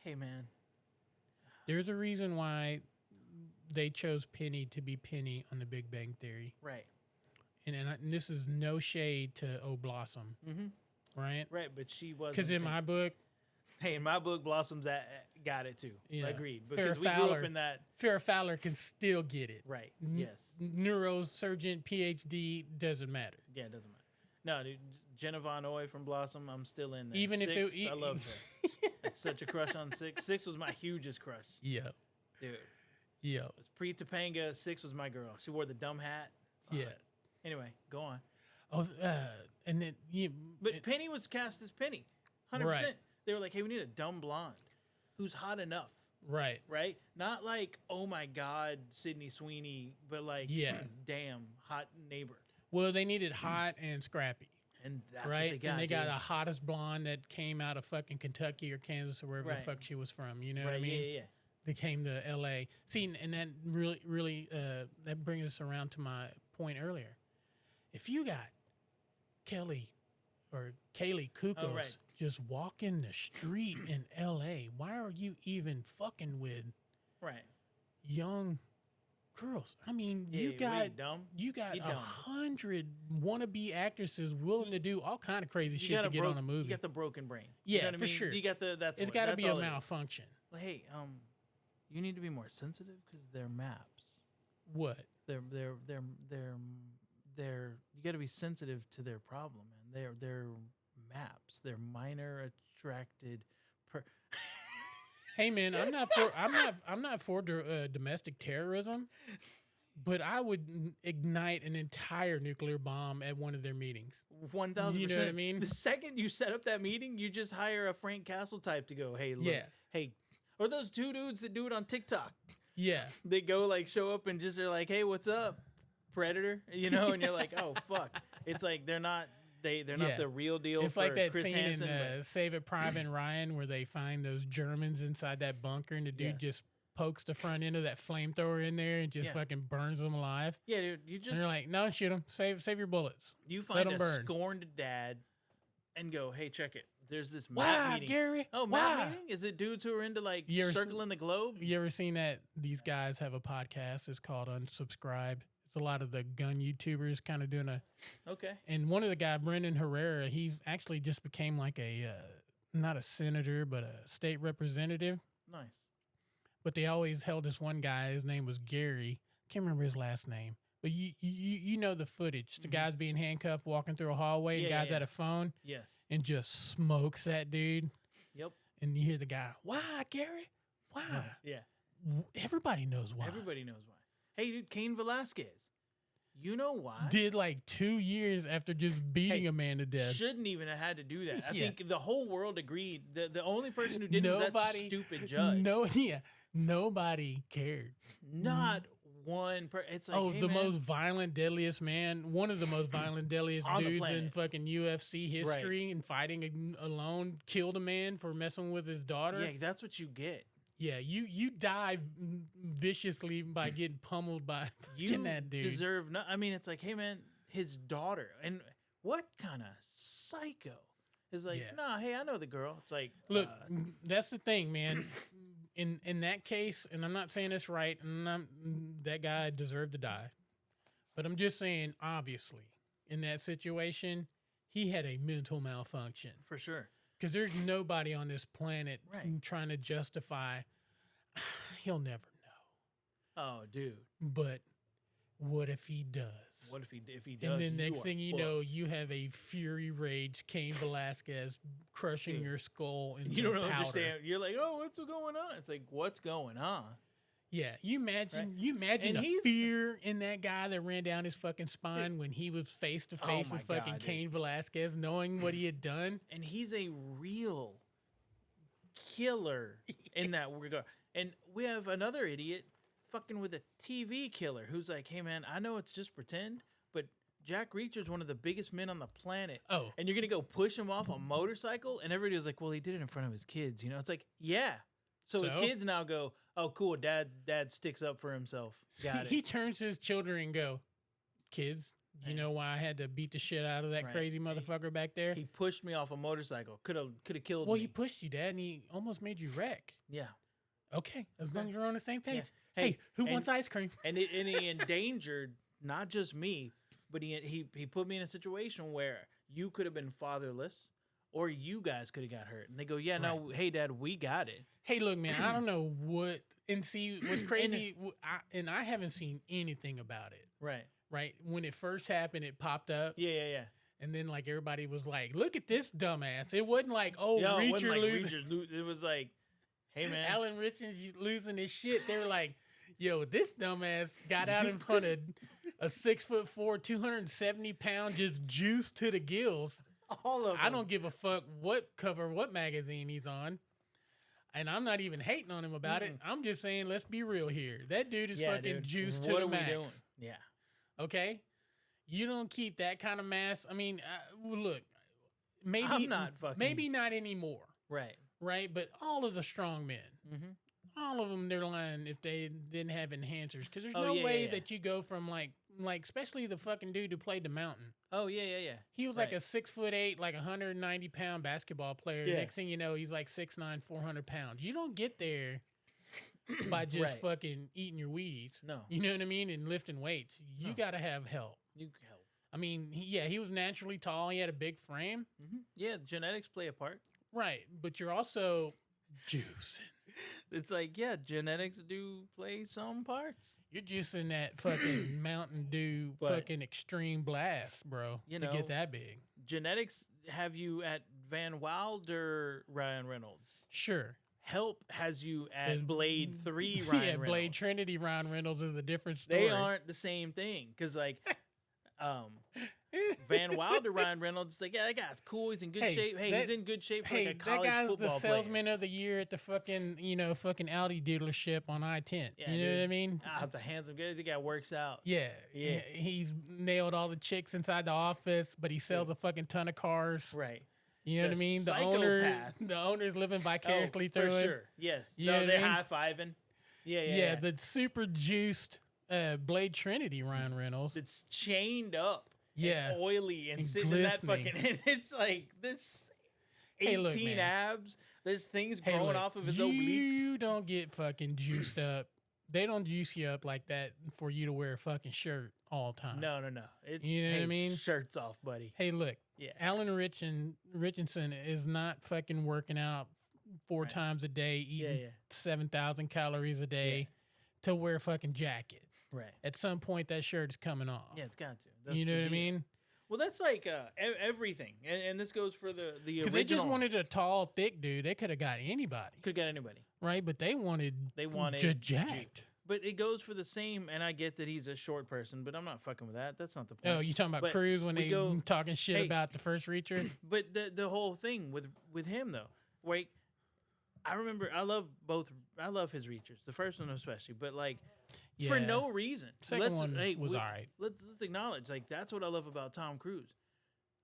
Hey, man. There's a reason why they chose Penny to be Penny on The Big Bang Theory. Right. And this is no shade to Blossom. Mm-hmm. Right? Right, but she wasn't. Because in my book... Hey, in my book, Blossom's got it too. Yeah. Agreed. Because we Fowler, grew up in that. Farrah Fowler can still get it. Right. Yes. Neurosurgeon, PhD, doesn't matter. Yeah, it doesn't matter. No, dude, Jenna Von Oy from Blossom, I'm still in there. Even Six, if it, I loved her. That's such a crush on Six. Six was my hugest crush. Yeah. Dude. Yeah. It was pre-Topanga. Six was my girl. She wore the dumb hat. Yeah. Anyway, go on. Oh, and then but Penny was cast as Penny, 100%. Right. They were like, hey, we need a dumb blonde who's hot enough. Right. Right? Not like, oh my God, Sydney Sweeney, but like, damn, hot neighbor. Well, they needed hot and scrappy. And that's right? What they got. And they got a hottest blonde that came out of fucking Kentucky or Kansas or wherever the fuck she was from. You know what I mean? Yeah. They came to L.A. See, and that really, that brings us around to my point earlier. If you got Kaylee Kukoc just walking the street in L.A., why are you even fucking with young girls? I mean, you got 100 wannabe actresses willing to do all kind of crazy shit to get on a movie. You got the broken brain. Yeah, you know for sure. You got it's got to be a malfunction. Well, hey, you need to be more sensitive because they're maps. What? They're you got to be sensitive to their problem, man. They're maps. They're minor attracted. Hey, man, I'm not for domestic terrorism, but I would ignite an entire nuclear bomb at one of their meetings. 1,000%. You know what I mean? The second you set up that meeting, you just hire a Frank Castle type to go, hey, look, hey, or those two dudes that do it on TikTok. Yeah, they go like show up and just are like, hey, what's up, Predator? You know, and you're like, oh fuck. It's like they're not not the real deal. It's for like that Chris scene Hansen, in Save It Private Ryan where they find those Germans inside that bunker and the dude just pokes the front end of that flamethrower in there and just fucking burns them alive. Yeah, dude. You just and they're like, no, shoot them. Save your bullets. You find a scorned dad and go, hey, check it. There's this map meeting. Gary? Oh, map meeting? Is it dudes who are into like circling the globe? You ever seen that? These guys have a podcast. It's called Unsubscribed. It's a lot of the gun YouTubers kind of doing a... Okay. And one of the guy, Brendan Herrera, he actually just became like a, not a senator, but a state representative. Nice. But they always held this one guy. His name was Gary. Can't remember his last name. But you know the footage. The guy's being handcuffed, walking through a hallway, and guy's at a phone. Yes. And just smokes that dude. Yep. And you hear the guy, why, Gary? Why? Yeah. Everybody knows why. Everybody knows why. Hey, dude, Cain Velasquez. You know why? Did like 2 years after just beating a man to death. Shouldn't even have had to do that. I think the whole world agreed. The only person who didn't was that stupid judge. Nobody cared. Not one person. It's like, most violent, deadliest man. One of the most violent, deadliest dudes in fucking UFC history and fighting alone. Killed a man for messing with his daughter. Yeah, that's what you get. Yeah, you die viciously by getting pummeled by that dude. You deserve no. I mean, it's like, hey man, his daughter, and what kind of psycho is like? Nah, hey, I know the girl. It's like, look, that's the thing, man. In that case, and I'm not saying this right, and that guy deserved to die, but I'm just saying, obviously, in that situation, he had a mental malfunction for sure. Because there's nobody on this planet trying to justify, he'll never know. Oh, dude. But what if he does? What if he does? And then next thing you know, you have a fury rage Cain Velasquez crushing your skull and you don't understand. You're like, oh, what's going on? It's like, what's going on? Yeah, you imagine the fear in that guy that ran down his fucking spine when he was face to face with fucking Cain Velasquez, knowing what he had done. And he's a real killer in that regard. And we have another idiot fucking with a TV killer who's like, hey man, I know it's just pretend, but Jack Reacher's one of the biggest men on the planet. Oh. And you're going to go push him off a motorcycle? And everybody was like, well, he did it in front of his kids. You know, it's like, yeah. So his kids now go, oh, cool, dad sticks up for himself. Got it. He turns to his children and go, kids, you know why I had to beat the shit out of that crazy motherfucker back there? He pushed me off a motorcycle. Could have killed me. Well, he pushed you, Dad, and he almost made you wreck. Yeah. Okay, as long as you're on the same page. Yeah. Hey, who wants ice cream? And he endangered not just me, but he put me in a situation where you could have been fatherless, or you guys could have got hurt. And they go, yeah, no, hey, Dad, we got it. Hey, look, man, I don't know what, and see, what's crazy, and I haven't seen anything about it. Right? When it first happened, it popped up. Yeah. And then, like, everybody was like, look at this dumbass. It wasn't like, Reacher losing. It was like, hey, man. Alan Richards losing his shit. They were like, yo, this dumbass got out in front of a 6'4", 270-pound, just juiced to the gills. All of them. I don't give a fuck what magazine he's on. And I'm not even hating on him about it. I'm just saying, let's be real here. That dude is fucking juiced to the max. Yeah. Okay? You don't keep that kind of mass. I mean, look, maybe I'm not fucking. Maybe not anymore. Right. But all of the strong men, all of them, they're lying if they didn't have enhancers. Because there's no way that you go from like especially the fucking dude who played the Mountain. Oh, yeah. He was like a 6'8", like 190-pound basketball player. Yeah. Next thing you know, he's like 6'9", 400 pounds. You don't get there by just fucking eating your Wheaties. No. You know what I mean? And lifting weights. You got to have help. I mean, he was naturally tall. He had a big frame. Yeah, genetics play a part. Right. But you're also juicing. It's like, yeah, genetics do play some parts. You're juicing that fucking Mountain Dew fucking extreme blast, bro, to get that big. Genetics have you at Van Wilder Ryan Reynolds. Sure. Help has you at Blade 3 Ryan Reynolds. Blade Trinity Ryan Reynolds is a different story. They aren't the same thing. Because, like, Van Wilder Ryan Reynolds, like, yeah, that guy's cool. He's in good shape. Hey, he's in good shape for like a college that guy's football the salesman player. of the year at the fucking, fucking Audi dealership on I-10. Yeah, you know what I mean? It's a handsome guy. The guy works out. Yeah. He's nailed all the chicks inside the office, but he sells a fucking ton of cars. Right. You know what I mean? The owner's living vicariously through it. For sure. Yes. They're high-fiving. Yeah. The super juiced Blade Trinity Ryan Reynolds. It's chained up. And oily and sitting glistening. in that fucking. And it's like there's 18 abs. There's things growing off of his obliques. You don't get fucking juiced up. They don't juice you up like that for you to wear a fucking shirt all the time. No. You know what I mean? Shirts off, buddy. Hey, look. Yeah. Alan Richardson is not fucking working out 4 times a day, eating 7,000 calories a day to wear a fucking jacket. Right. At some point, that shirt is coming off. Yeah, it's got to. You know what I mean? Well, that's like everything, and this goes for the original. Because they just wanted a tall, thick dude. They could have got anybody. Could have got anybody. Right, but they wanted jacked. But it goes for the same, and I get that he's a short person, but I'm not fucking with that. That's not the point. Oh, you talking about Cruz when they talking shit about the first Reacher? But the whole thing with him though, wait, I remember I love his Reachers, the first one especially, but like. Yeah. For no reason. Second one was all right. Let's acknowledge, like, that's what I love about Tom Cruise.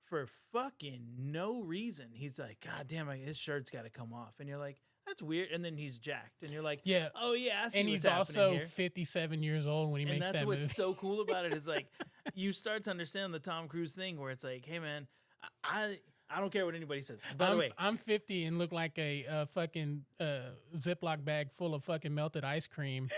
For fucking no reason, he's like, God damn it, his shirt's got to come off. And you're like, that's weird. And then he's jacked. And you're like, yeah. Oh, yeah, I see and what's he's happening also here. 57 years old when he makes that movie. And that's what's so cool about it is, like, you start to understand the Tom Cruise thing where it's like, hey, man, I don't care what anybody says. By the way, I'm 50 and look like a fucking Ziploc bag full of fucking melted ice cream.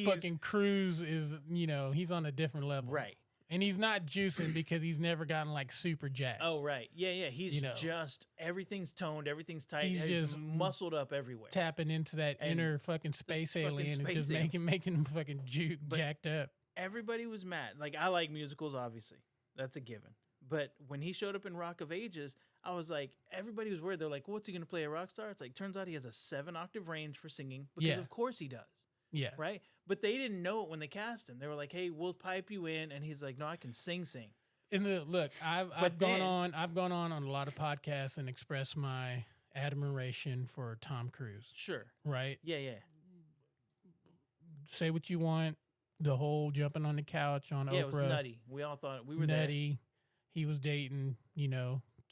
Fucking Cruz is, he's on a different level. Right. And he's not juicing because he's never gotten like super jacked. Oh, right. Yeah. He's just, everything's toned, everything's tight. He's just muscled up everywhere. Tapping into that inner fucking space alien and just making him fucking jacked up. Everybody was mad. Like, I like musicals, obviously. That's a given. But when he showed up in Rock of Ages, I was like, everybody was worried. They're like, what's he going to play, a rock star? It's like, turns out he has a 7-octave range for singing because of course he does. Yeah. Right? But they didn't know it when they cast him. They were like, hey, we'll pipe you in. And he's like, no, I can sing. And look, I've gone on a lot of podcasts and expressed my admiration for Tom Cruise. Sure. Right? Yeah. Say what you want. The whole jumping on the couch on Oprah. Yeah, it was nutty. We all thought we were nutty. there. He was dating,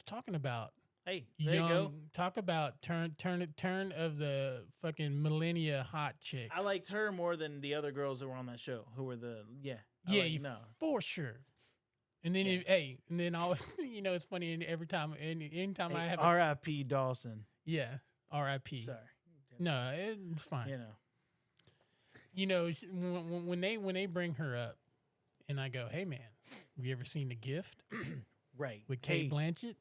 talking about. Hey, there you go. Talk about turn of the fucking millennia hot chicks. I liked her more than the other girls that were on that show, who were for sure. And then and then always, it's funny. And anytime I have R.I.P. Dawson. Yeah, R.I.P. Sorry. No, it's fine. When they bring her up, and I go, hey man, have you ever seen The Gift? Right. With Kate Blanchett.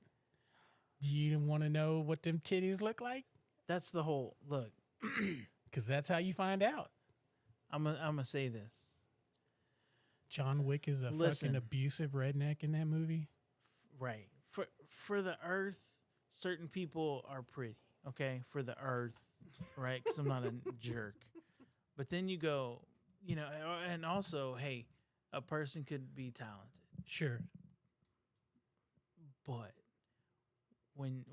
Do you want to know what them titties look like? That's the whole look. Because that's how you find out. I'm gonna say this. John Wick is a fucking abusive redneck in that movie. Right. For the earth, certain people are pretty. Okay, for the earth, right? Because I'm not a jerk. But then you go, and also, hey, a person could be talented. Sure. But when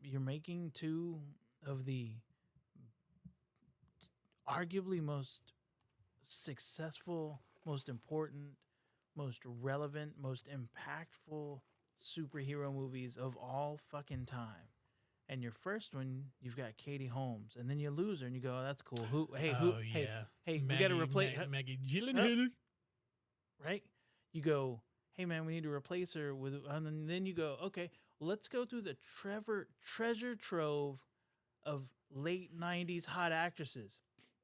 you're making two of the arguably most successful, most important, most relevant, most impactful superhero movies of all fucking time. And your first one, you've got Katie Holmes, and then you lose her, and you go, oh, "That's cool." Hey, Maggie, we got to replace Maggie Gyllenhaal, right? You go, "Hey, man, we need to replace her with," and then you go, "Okay, let's go through the treasure trove of late '90s hot actresses."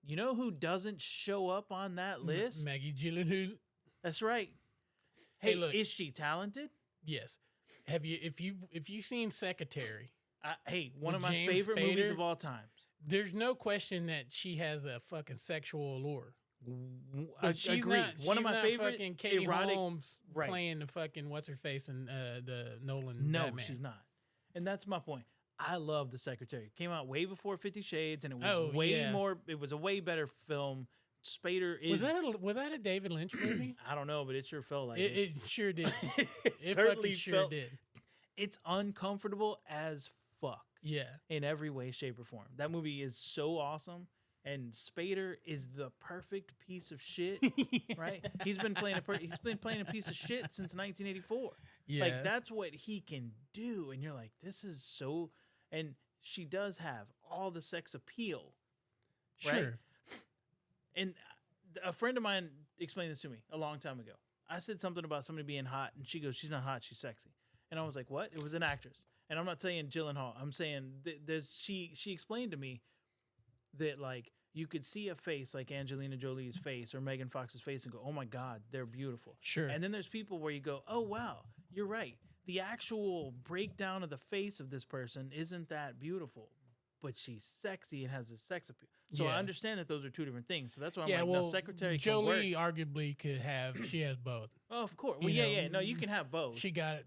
You know who doesn't show up on that list? Maggie Gyllenhaal. That's right. Hey, look, is she talented? Yes. If you've seen Secretary? One of my favorite movies of all times. There's no question that she has a fucking sexual allure. Agreed. One of my favorite fucking Katie erotic, Holmes playing the fucking what's her face in the Nolan. No, Batman. she's not. And that's my point. I love The Secretary. It came out way before 50 Shades, and it was more. It was a way better film. Spader is was that a David Lynch movie? I don't know, but it sure felt like it sure did. It certainly sure did. It's uncomfortable as fuck. Yeah, in every way, shape, or form. That movie is so awesome, and Spader is the perfect piece of shit. Right? He's been playing a piece of shit since 1984. Yeah, like that's what he can do, and you're like, this is so. And she does have all the sex appeal. Right? Sure. And a friend of mine explained this to me a long time ago. I said something about somebody being hot, and she goes, "She's not hot, she's sexy." And I was like, "What?" It was an actress. And I'm not saying Gyllenhaal. I'm saying she explained to me that like you could see a face like Angelina Jolie's face or Megan Fox's face and go, "Oh my God, they're beautiful." Sure. And then there's people where you go, "Oh wow, you're right. The actual breakdown of the face of this person isn't that beautiful, but she's sexy and has a sex appeal." So I understand that those are two different things. So that's why I'm like, no, Secretary Jolie arguably could have. She has both. Oh, of course. Well, yeah. No, you can have both. She got it.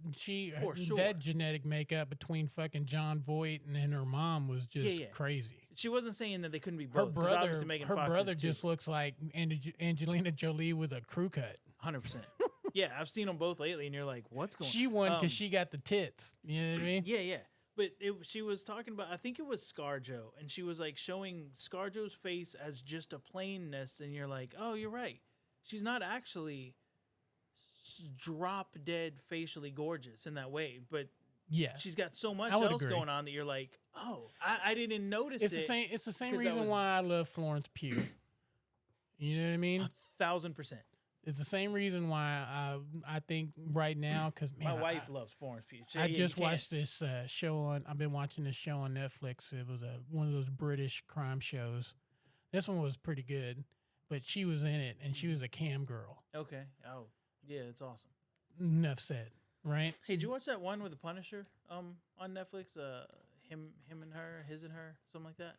For sure. That genetic makeup between fucking John Voight and her mom was just crazy. She wasn't saying that they couldn't be both. Her brother just looks like Angelina Jolie with a crew cut. 100%. Yeah, I've seen them both lately, and you're like, what's going on? She won because she got the tits. You know what I mean? Yeah. But she was talking about, I think it was ScarJo, and she was like showing ScarJo's face as just a plainness, and you're like, oh, you're right. She's not actually drop dead facially gorgeous in that way, but she's got so much else going on that you're like, oh, I didn't notice it. It's the same reason why I love Florence Pugh. You know what I mean? 1,000%. It's the same reason why I think right now, because my wife loves Florence Pugh. I just watched this show I've been watching this show on Netflix. It was one of those British crime shows. This one was pretty good, but she was in it, and she was a cam girl. Okay. Oh, yeah, it's awesome. Enough said, right? Hey, did you watch that one with the Punisher on Netflix? Him and her, his and her, something like that?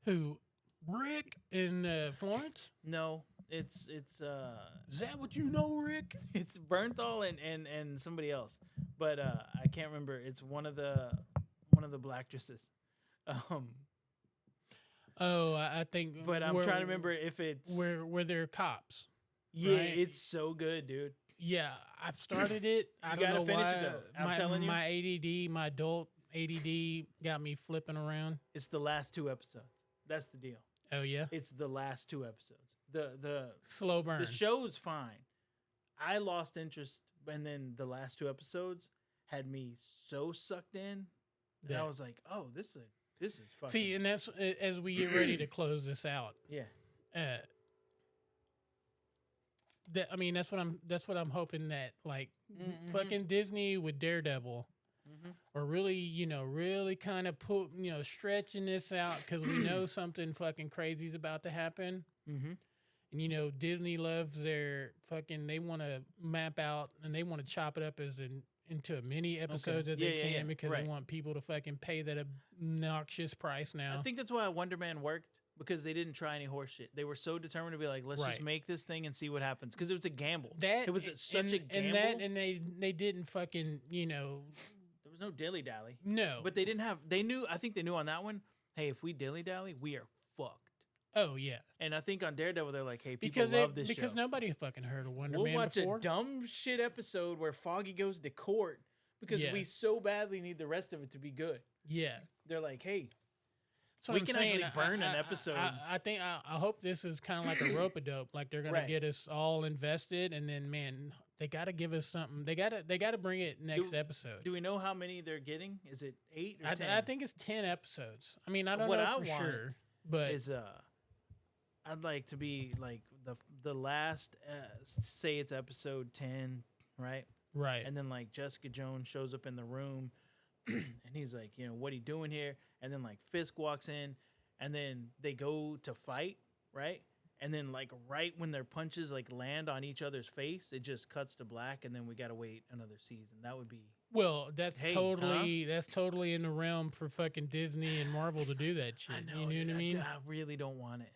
Who? Rick and Florence? No, it's Is that what you know, Rick? It's Bernthal and somebody else, but I can't remember. It's one of the blackstresses. I think. But I'm trying to remember if it's where they're cops. Yeah, right? It's so good, dude. Yeah, I've started it. I don't know finish why. It though. I'm telling you, my ADD, my adult ADD, got me flipping around. It's the last 2 episodes. That's the deal. Oh yeah, it's the last 2 episodes. the slow burn. The show's fine. I lost interest, and then the last 2 episodes had me so sucked in, and I was like, "Oh, this is fucking." See, and that's as we get ready to close this out. Yeah. That's what I'm hoping that like fucking Disney with Daredevil. Or really, really kind of put, stretching this out because we know something fucking crazy is about to happen. And, Disney loves their fucking, they want to map out and they want to chop it up into mini episodes that they can because they want people to fucking pay that obnoxious price now. I think that's why Wonder Man worked because they didn't try any horse shit. They were so determined to be like, let's just make this thing and see what happens because it was a gamble. It was such a gamble. And they didn't fucking, There was no dilly-dally. No. But I think they knew on that one, hey, if we dilly-dally, we are fucked. Oh, yeah. And I think on Daredevil, they're like, hey, people love this show. Because nobody fucking heard of Wonder Man before. We'll watch a dumb shit episode where Foggy goes to court because we so badly need the rest of it to be good. Yeah. They're like, hey, so we can actually burn an episode. I hope this is kind of like a rope-a-dope. Like they're going to get us all invested and then, man, they got to give us something. They got to bring it next episode. Do we know how many they're getting? Is it 8 or 10? I think it's 10 episodes. I mean, I don't know for sure. But I'd like to be like the last, say it's episode 10, right? Right. And then like Jessica Jones shows up in the room and he's like, what are you doing here? And then like Fisk walks in and then they go to fight, right? And then like right when their punches like land on each other's face, it just cuts to black and then we got to wait another season. That would be. Well, that's totally in the realm for fucking Disney and Marvel to do that shit. I know, you know what I mean? I really don't want it.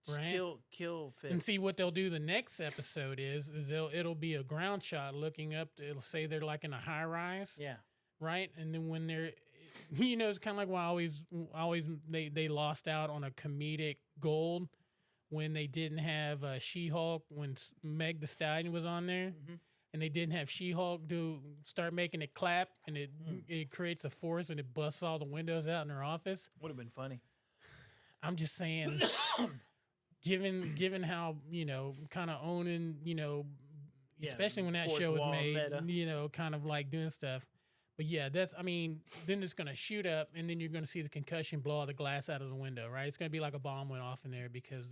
Just right? Kill Fisk. And see what they'll do the next episode is it'll be a ground shot looking up. It'll say they're like in a high rise. Yeah. Right. And then when they're, it's kind of like why they lost out on a comedic gold when they didn't have She-Hulk when Meg Thee Stallion was on there. And they didn't have She-Hulk start making it clap and it creates a force and it busts all the windows out in her office. Would have been funny. I'm just saying. Given how, kind of owning, especially when that show was made, meta. Kind of like doing stuff. But yeah, then it's going to shoot up and then you're going to see the concussion blow all the glass out of the window, right? It's going to be like a bomb went off in there because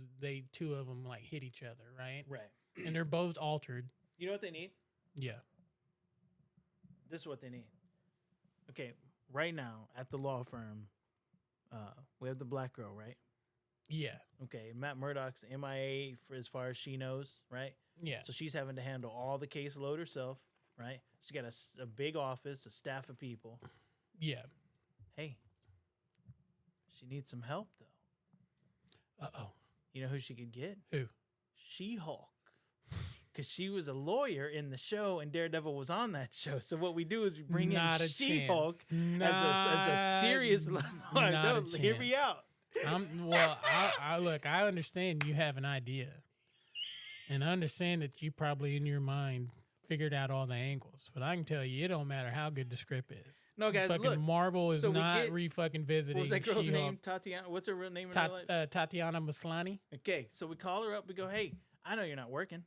two of them like hit each other, right? Right. And they're both altered. You know what they need? Yeah. This is what they need. Okay, right now at the law firm, we have the black girl, right? Yeah. Okay, Matt Murdock's MIA for as far as she knows, right? Yeah. So she's having to handle all the caseload herself, right? She's got a big office, a staff of people. Yeah. Hey, she needs some help, though. Uh-oh. You know who she could get? Who? She-Hulk. Because she was a lawyer in the show, and Daredevil was on that show. So what we do is we bring in She-Hulk as a serious... No, hear me out. Look, I understand you have an idea. And I understand that you probably in your mind figured out all the angles. But I can tell you, it don't matter how good the script is. No, guys, look. Marvel is not re-fucking visiting. What was that girl's name? Tatiana? What's her real name in real life? Tatiana Maslany. Okay, so we call her up. We go, hey, I know you're not working,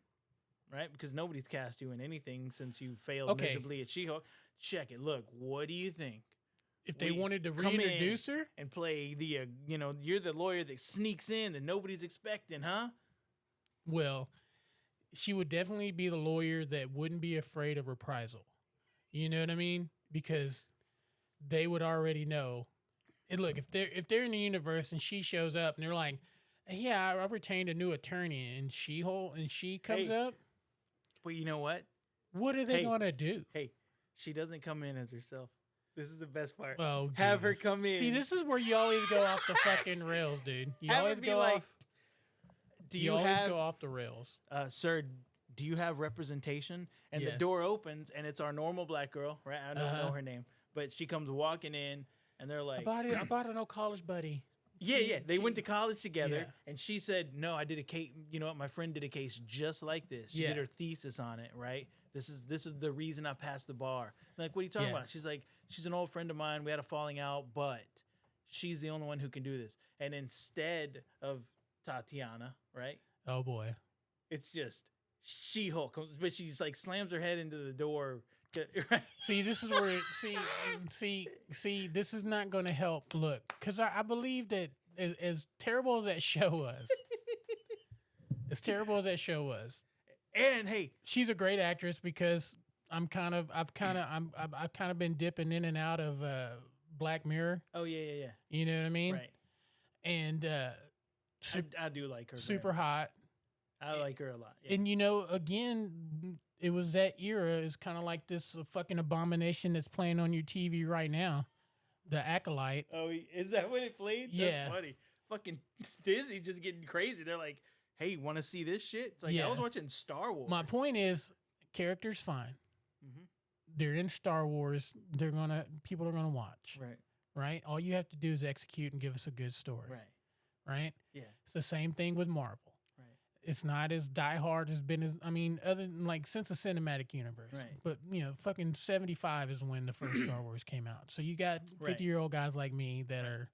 right? Because nobody's cast you in anything since you failed miserably at She-Hulk. Check it. Look, what do you think? If they wanted to reintroduce her and play the, you're the lawyer that sneaks in that nobody's expecting, huh? Well, she would definitely be the lawyer that wouldn't be afraid of reprisal. You know what I mean? Because they would already know. And look, if they're in the universe and she shows up and they're like, "Yeah, I retained a new attorney," and she comes up. But you know what? What are they gonna do? Hey, she doesn't come in as herself. This is the best part. Oh, have her come in. See, this is where you always go off the fucking rails, dude. You always go off. Do you always go off the rails, sir? Do you have representation? And the door opens, and it's our normal black girl, right? I don't know her name, but she comes walking in, and they're like, "I bought an old college buddy." Yeah. They went to college together, and she said, "No, I did a case. You know what? My friend did a case just like this. She did her thesis on it, right? This is the reason I passed the bar." I'm like, what are you talking about? She's like, she's an old friend of mine. We had a falling out, but she's the only one who can do this. And instead of Tatiana, right? Oh boy. It's just She-Hulk, but she's like slams her head into the door. See, this is where see, this is not going to help. Look, because I believe that as terrible as that show was, and hey, she's a great actress because I've kind of been dipping in and out of Black Mirror. Oh yeah. You know what I mean? Right. And I do like her. Super hot. I like her a lot. Yeah. And again, it was that era. It's kind of like this fucking abomination that's playing on your TV right now, The Acolyte. Oh, is that when it played? Yeah. That's funny. Fucking Disney just getting crazy. They're like, hey, want to see this shit? It's like I was watching Star Wars. My point is, character's fine. Mm-hmm. They're in Star Wars. People are gonna watch. Right. Right. All you have to do is execute and give us a good story. Right. Right. Yeah. It's the same thing with Marvel. Right. It's not as diehard as been. Other than like since the cinematic universe. Right. But fucking 75 is when the first Star Wars came out. So you got 50-year-old guys like me that are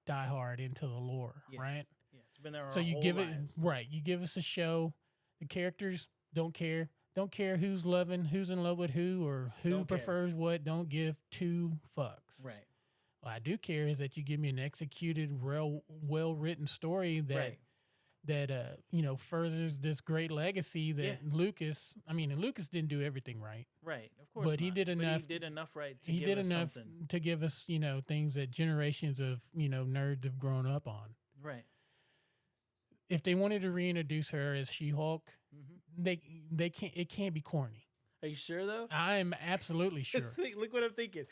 diehard into the lore. Yes. Right. Yeah. It's been there. So you give it right. You give us a show. The characters don't care. Don't care who's in love with who, or who prefers what. Don't give two fucks. Right. What I do care is that you give me an executed, well written story that furthers this great legacy that Lucas. And Lucas didn't do everything right. Right. Of course. But he did enough. He did enough right. He did enough to give us things that generations of nerds have grown up on. Right. If they wanted to reintroduce her as She-Hulk, they can't. It can't be corny. Are you sure though? I am absolutely sure. Look what I'm thinking.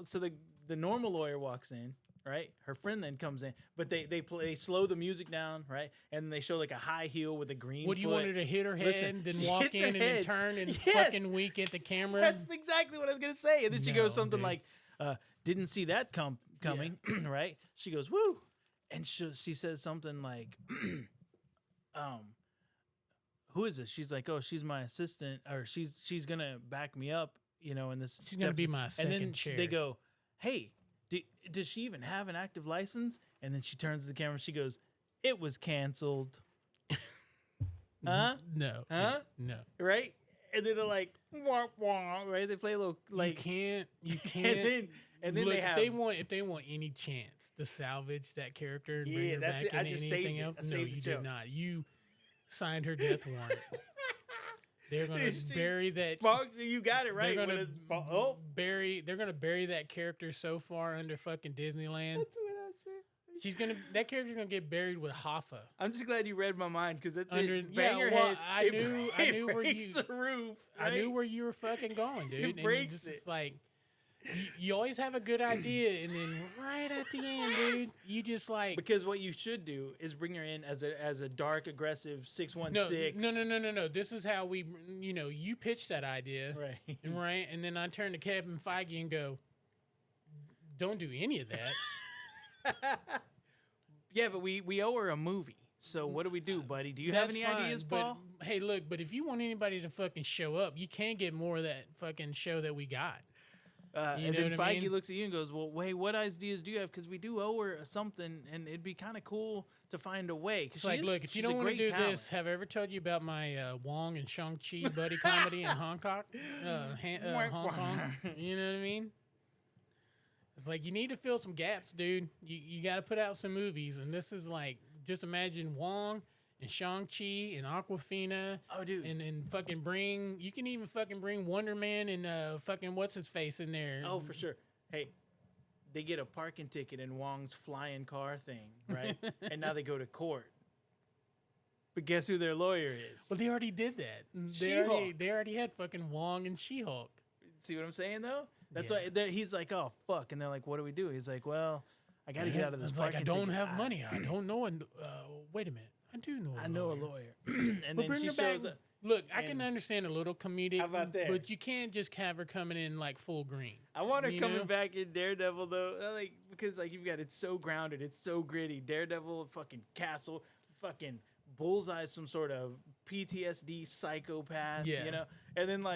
So the normal lawyer walks in, right? Her friend then comes in, but they slow the music down, right? And they show like a high heel with a green. What do you want her to hit her head, then walk in and then turn and fucking wink at the camera? That's exactly what I was gonna say. And then she goes something like, "Didn't see that coming," right? She goes, "Woo," and she says something like, who is this? She's like, oh, she's my assistant, or she's gonna back me up, in this. She's gonna be my second chair. They go, hey, does she even have an active license? And then she turns to the camera. She goes, it was canceled. Huh? No. Huh? No. Right? And then they're like, wah, wah, right? They play a little like you can't. and then look, they have if they want any chance to salvage that character and bring her back into anything else. No, you did not. You signed her death warrant. They're gonna bury that. Fox, you got it right. They're gonna bury that character so far under fucking Disneyland. That's what I said. That character's gonna get buried with Hoffa. I'm just glad you read my mind because that's under. It. Bang your head. I knew where you. The roof. Right? I knew where you were fucking going, dude. It breaks it. It's like. You always have a good idea, and then right at the end, dude, you just like because what you should do is bring her in as a dark, aggressive 616. No. This is how we, you pitched that idea, right, and then I turn to Kevin Feige and go, "Don't do any of that." Yeah, but we owe her a movie. So what do we do, buddy? Do you have any ideas, Paul? But, hey, look, but if you want anybody to fucking show up, you can't get more of that fucking show that we got. And then Feige looks at you and goes, well, wait, what ideas do you have? Because we do owe her something, and it'd be kind of cool to find a way. It's like, look, if you don't want to do this, have I ever told you about my Wong and Shang-Chi buddy comedy in Hong Kong? Hong Kong? You know what I mean? It's like, you need to fill some gaps, dude. You got to put out some movies, and this is like, just imagine Wong and Shang-Chi and Aquafina. Oh, dude. And then fucking you can even fucking bring Wonder Man and fucking what's-his-face in there. Oh, for sure. Hey, they get a parking ticket in Wong's flying car thing, right? And now they go to court. But guess who their lawyer is? Well, they already did that. They already had fucking Wong and She-Hulk. See what I'm saying, though? That's why he's like, oh, fuck. And they're like, what do we do? He's like, well, I got to get out of this parking ticket. I don't have money. I don't know. Wait a minute. I do know. I know a lawyer. And then she shows up. Look, I can understand a little comedic. How about that? But you can't just have her coming in like full green. I want her coming back in Daredevil though, because you've got it's so grounded, it's so gritty. Daredevil, fucking castle, fucking Bullseye, some sort of PTSD psychopath, And then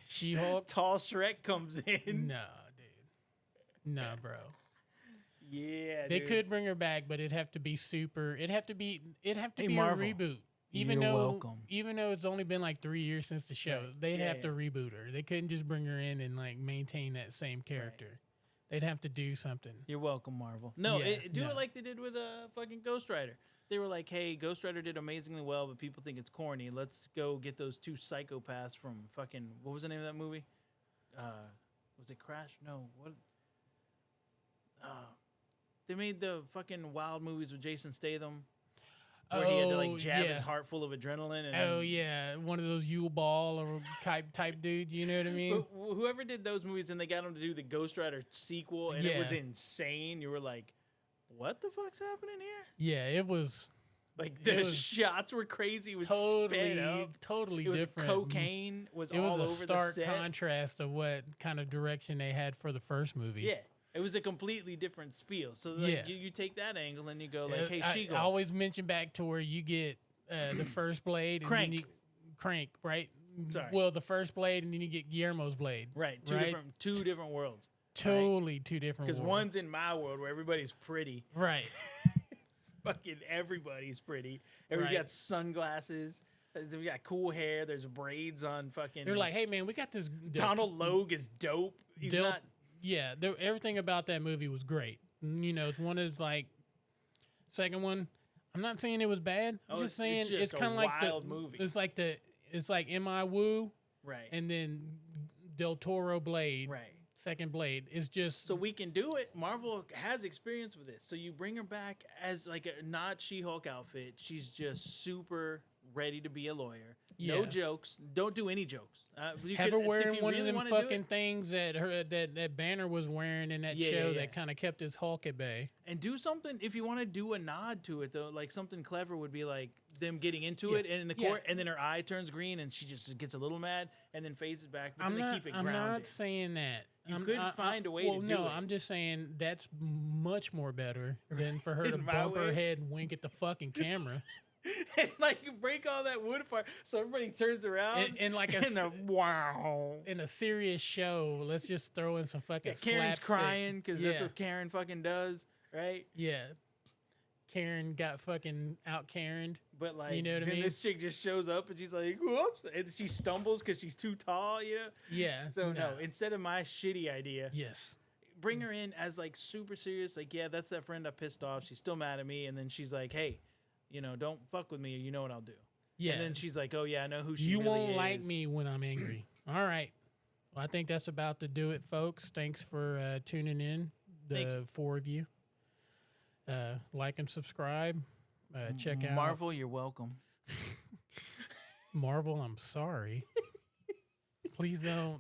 She-Hulk, tall Shrek comes in. No, dude. No, bro. Yeah, they dude. could bring her back, but it'd have to be super. It'd have to be Marvel, a reboot. You're welcome. Even though it's only been like 3 years since the show, they'd have to reboot her. They couldn't just bring her in and like maintain that same character. Right. They'd have to do something. You're welcome, Marvel. No, it like they did with fucking Ghost Rider. They were like, hey, Ghost Rider did amazingly well, but people think it's corny. Let's go get those 2 psychopaths from fucking, what was the name of that movie? Was it Crash? No, what? They made the fucking wild movies with Jason Statham. Where he had to like jab his heart full of adrenaline. And one of those U-Ball or type dudes. You know what I mean? Whoever did those movies and they got him to do the Ghost Rider sequel, and it was insane. You were like, "What the fuck's happening here?" Yeah, it was. Like the shots were crazy. It was totally it was different. Cocaine was it all was over a stark the set. contrast of what kind of direction they had for the first movie. Yeah. It was a completely different feel. So like you take that angle and you go like, hey, She-Go. I always mention back to where you get the first blade. Crank. And then Crank, right? Sorry. Well, the first blade and then you get Guillermo's blade. Right. Two different worlds. Totally two different worlds. Because one's in my world where everybody's pretty. Right. Fucking everybody's pretty. Everybody's got sunglasses. We got cool hair. There's braids on fucking... They're like, hey, man, we got this... Donald Logue is dope. He's not... Yeah, everything about that movie was great. You know, it's one is like, second one, I'm not saying it was bad. I'm just saying it's kind of like the movie. It's like M.I. Wu, right, and then Del Toro Blade, right. Second Blade. It's just so we can do it. Marvel has experience with this, so you bring her back as like a not She-Hulk outfit. She's just super ready to be a lawyer. Yeah. No jokes. Don't do any jokes. Have her wearing one of them fucking things that Banner was wearing in that show that kind of kept his Hulk at bay. And do something, if you want to do a nod to it, though, like something clever would be like them getting into it and in the court, and then her eye turns green and she just gets a little mad and then fades it back. But then they keep it grounded. I'm not saying that. You could find a way to do it. No, I'm just saying that's much more better than for her to bump her head and wink at the fucking camera. And like break all that wood apart, so everybody turns around. And like in a serious show, let's just throw in some fucking. Karen's slapstick. crying because that's what Karen fucking does, right? Yeah, Karen got fucking out Karen'd. But like, you know what I mean? This chick just shows up and she's like, "Whoops!" and she stumbles because she's too tall, you know? Yeah. So no, instead of my shitty idea, yes, bring her in as like super serious. Like, yeah, that's that friend I pissed off. She's still mad at me, and then she's like, "Hey, you know, don't fuck with me, or you know what I'll do." Yeah. And then she's like, "Oh yeah, I know who she really is." You won't like me when I'm angry. All right. Well, I think that's about to do it, folks. Thanks for tuning in, the 4 of you. Like and subscribe. Check out Marvel. You're welcome. Marvel. I'm sorry. Please don't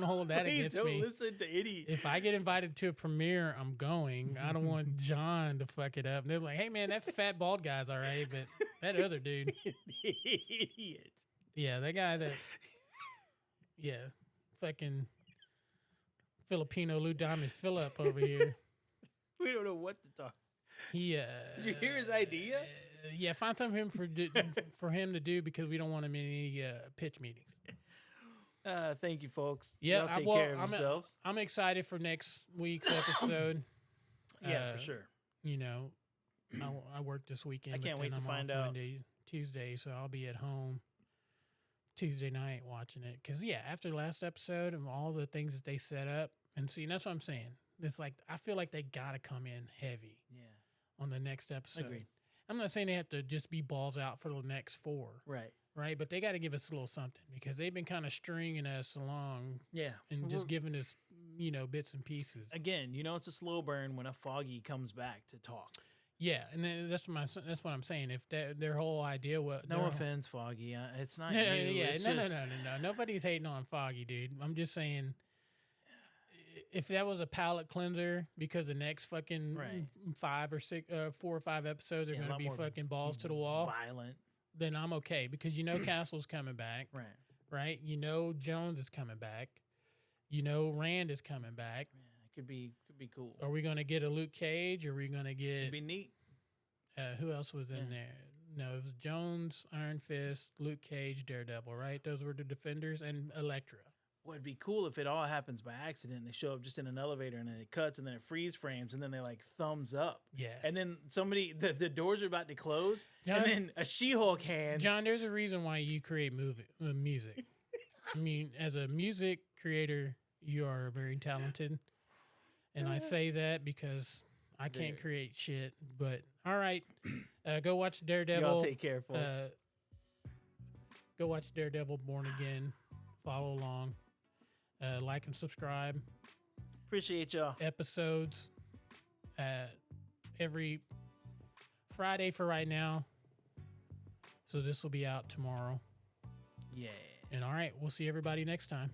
hold that against me. Please don't listen to any. If I get invited to a premiere, I'm going. I don't want John to fuck it up. And they're like, hey, man, that fat bald guy's all right, but that other dude. Idiot. Yeah, that guy that, fucking Filipino Lou Diamond Phillip over here. We don't know what to talk. He, did you hear his idea? Yeah, find something for him to do because we don't want him in any pitch meetings. Thank you, folks. Yeah, take care of yourselves. I'm excited for next week's episode. Yeah, for sure. You know, I work this weekend. I can't wait to find out. Monday, Tuesday, so I'll be at home Tuesday night watching it. Because, after the last episode and all the things that they set up, and see, that's what I'm saying. It's like, I feel like they got to come in heavy on the next episode. Agreed. I'm not saying they have to just be balls out for the next 4. Right, but they got to give us a little something because they've been kind of stringing us along, and just giving us, bits and pieces. Again, it's a slow burn when a Foggy comes back to talk. Yeah, and then that's what I'm saying. If their whole idea was no offense, Foggy, it's not. No, you. No. Nobody's hating on Foggy, dude. I'm just saying, if that was a palate cleanser, because the next fucking 4 or 5 episodes are going to be fucking balls to the wall, violent. Then I'm okay because Castle's coming back, right? Jones is coming back, Rand is coming back. Yeah, could be cool. Are we gonna get a Luke Cage? Are we gonna get? It'd be neat. Who else was in there? No, it was Jones, Iron Fist, Luke Cage, Daredevil, right? Those were the Defenders, and Elektra. Well, it'd be cool if it all happens by accident. They show up just in an elevator and then it cuts and then it freeze frames and then they like thumbs up. Yeah. And then the doors are about to close, John, and then a She-Hulk hand. John, there's a reason why you create music. I mean, as a music creator, you are very talented. And I say that because I can't create shit. But all right, go watch Daredevil. Y'all take care, folks. Go watch Daredevil Born Again. Follow along. Like and subscribe. Appreciate y'all. Episodes every Friday for right now. So this will be out tomorrow. Yeah. And all right, we'll see everybody next time.